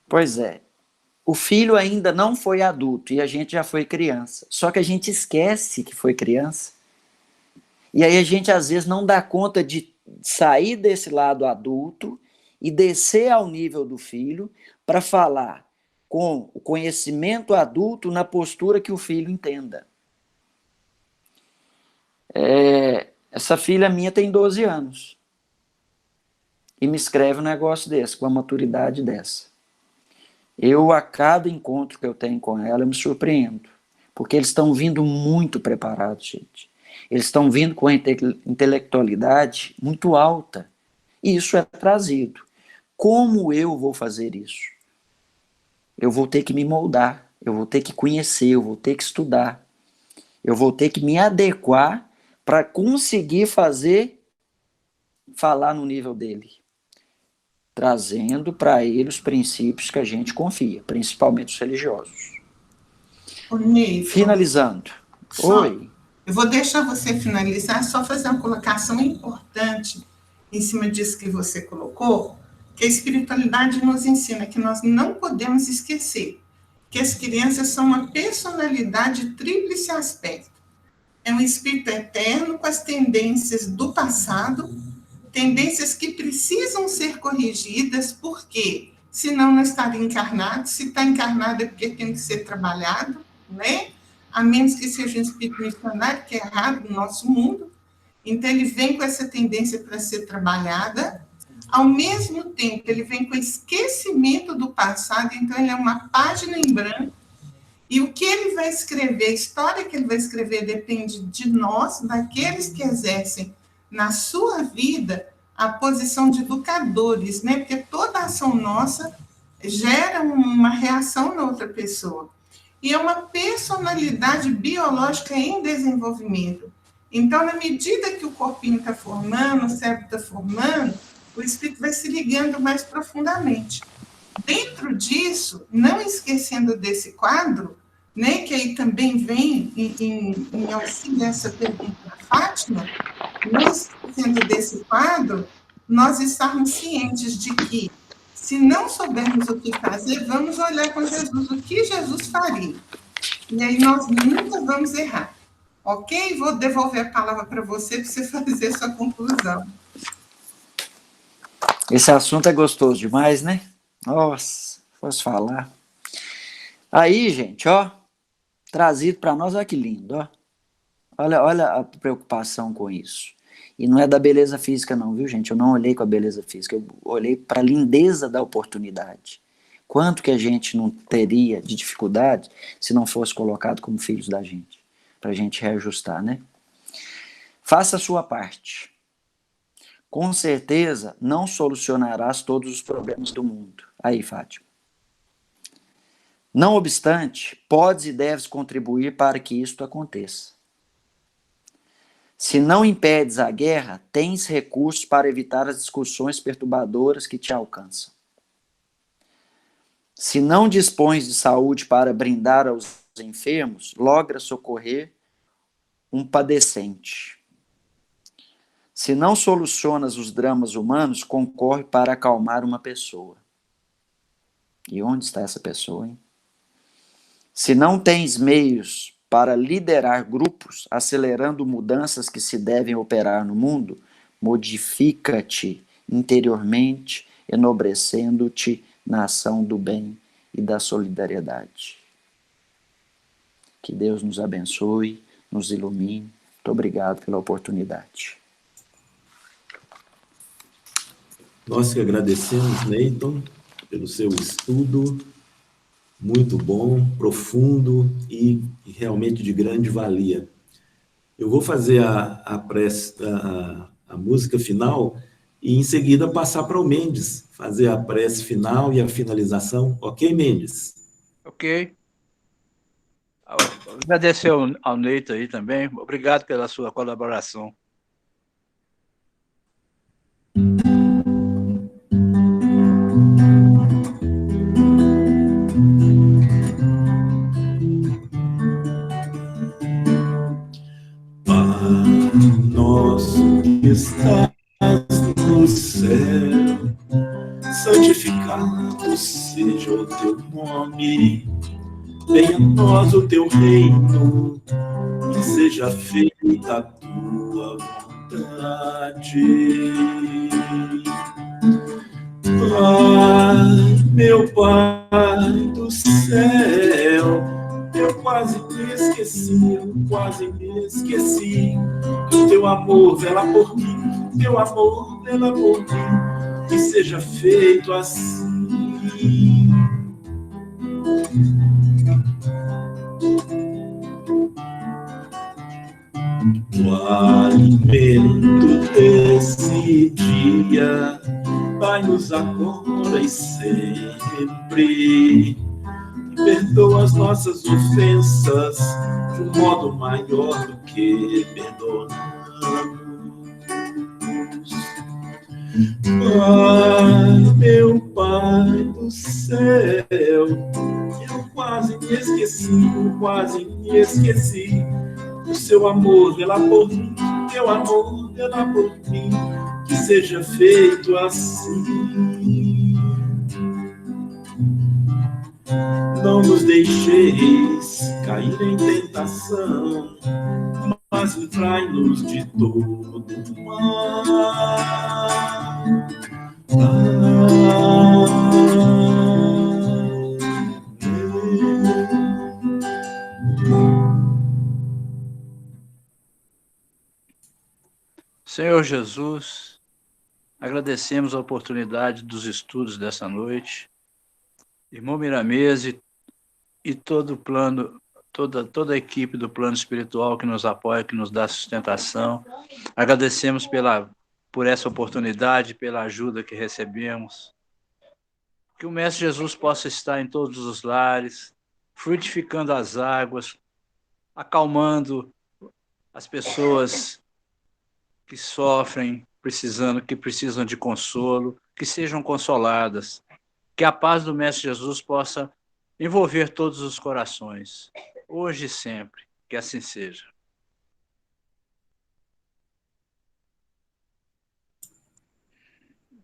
Pois é. O filho ainda não foi adulto e a gente já foi criança. Só que a gente esquece que foi criança. E aí a gente às vezes não dá conta de sair desse lado adulto e descer ao nível do filho para falar com o conhecimento adulto na postura que o filho entenda. Essa filha minha tem 12 anos e me escreve um negócio desse, com a maturidade dessa. a cada encontro que eu tenho com ela, eu me surpreendo. Porque eles estão vindo muito preparados, gente. Eles estão vindo com a intelectualidade muito alta. E isso é trazido. Como eu vou fazer isso? Eu vou ter que me moldar, eu vou ter que conhecer, eu vou ter que estudar. Eu vou ter que me adequar para conseguir falar no nível dele. Trazendo para ele os princípios que a gente confia, principalmente os religiosos. Nilton, Finalizando. Oi. Eu vou deixar você finalizar, só fazer uma colocação importante em cima disso que você colocou, que a espiritualidade nos ensina que nós não podemos esquecer que as crianças são uma personalidade tríplice aspecto. É um espírito eterno com as tendências do passado, tendências que precisam ser corrigidas, porque senão não estaria encarnado. Se está encarnado é porque tem que ser trabalhado, né? A menos que seja um espírito missionário, que é errado no nosso mundo. Então, ele vem com essa tendência para ser trabalhada. Ao mesmo tempo, ele vem com esquecimento do passado, então ele é uma página em branco, e o que ele vai escrever, a história que ele vai escrever depende de nós, daqueles que exercem na sua vida a posição de educadores, né? Porque toda ação nossa gera uma reação na outra pessoa. E é uma personalidade biológica em desenvolvimento. Então, na medida que o corpinho está formando, o cérebro está formando, o espírito vai se ligando mais profundamente. Dentro disso, não esquecendo desse quadro, né, que aí também vem em auxílio dessa pergunta da Fátima, não esquecendo desse quadro, nós estarmos cientes de que, se não soubermos o que fazer, vamos olhar com Jesus o que Jesus faria. E aí nós nunca vamos errar. Ok? Vou devolver a palavra para você fazer sua conclusão. Esse assunto é gostoso demais, né? Nossa, fosse falar. Aí, gente, ó, trazido para nós, olha que lindo, ó. Olha a preocupação com isso. E não é da beleza física não, viu, gente? Eu não olhei com a beleza física, eu olhei para a lindeza da oportunidade. Quanto que a gente não teria de dificuldade se não fosse colocado como filhos da gente, para a gente reajustar, né? Faça a sua parte. Com certeza, não solucionarás todos os problemas do mundo. Aí, Fátima. Não obstante, podes e deves contribuir para que isto aconteça. Se não impedes a guerra, tens recursos para evitar as discussões perturbadoras que te alcançam. Se não dispões de saúde para brindar aos enfermos, logra socorrer um padecente. Se não solucionas os dramas humanos, concorre para acalmar uma pessoa. E onde está essa pessoa, hein? Se não tens meios para liderar grupos, acelerando mudanças que se devem operar no mundo, modifica-te interiormente, enobrecendo-te na ação do bem e da solidariedade. Que Deus nos abençoe, nos ilumine. Muito obrigado pela oportunidade. Nós que agradecemos, Neyton, pelo seu estudo, muito bom, profundo e realmente de grande valia. Eu vou fazer a música final e em seguida passar para o Mendes, fazer a prece final e a finalização. Ok, Mendes? Ok. Agradecer ao Neyton aí também. Obrigado pela sua colaboração. Nosso que estás no céu, santificado seja o teu nome, venha a nós o teu reino, e seja feita a tua vontade. Pai, meu Pai do céu, eu quase me esqueci, que o teu amor vela por mim, teu amor vela por mim, que seja feito assim. o alimento desse dia. Dai-nos agora e sempre, e perdoa as nossas ofensas de um modo maior do que perdoamos. Pai, meu Pai do céu, eu quase me esqueci. O seu amor vela por mim, teu amor vela por mim, que seja feito assim. Não nos deixeis cair em tentação, mas livrai-nos de todo mal. Senhor Jesus, agradecemos a oportunidade dos estudos dessa noite. Irmão Miramês e todo o plano, toda a equipe do plano espiritual que nos apoia, que nos dá sustentação. Agradecemos por essa oportunidade, pela ajuda que recebemos. Que o Mestre Jesus possa estar em todos os lares, frutificando as águas, acalmando as pessoas que sofrem, que precisam de consolo, que sejam consoladas. Que a paz do Mestre Jesus possa envolver todos os corações, hoje e sempre. Que assim seja.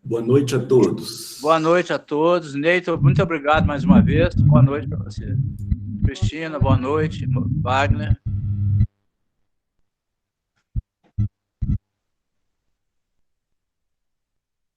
Boa noite a todos. Boa noite a todos. Neito, muito obrigado mais uma vez. Boa noite para você. Cristina, boa noite. Wagner.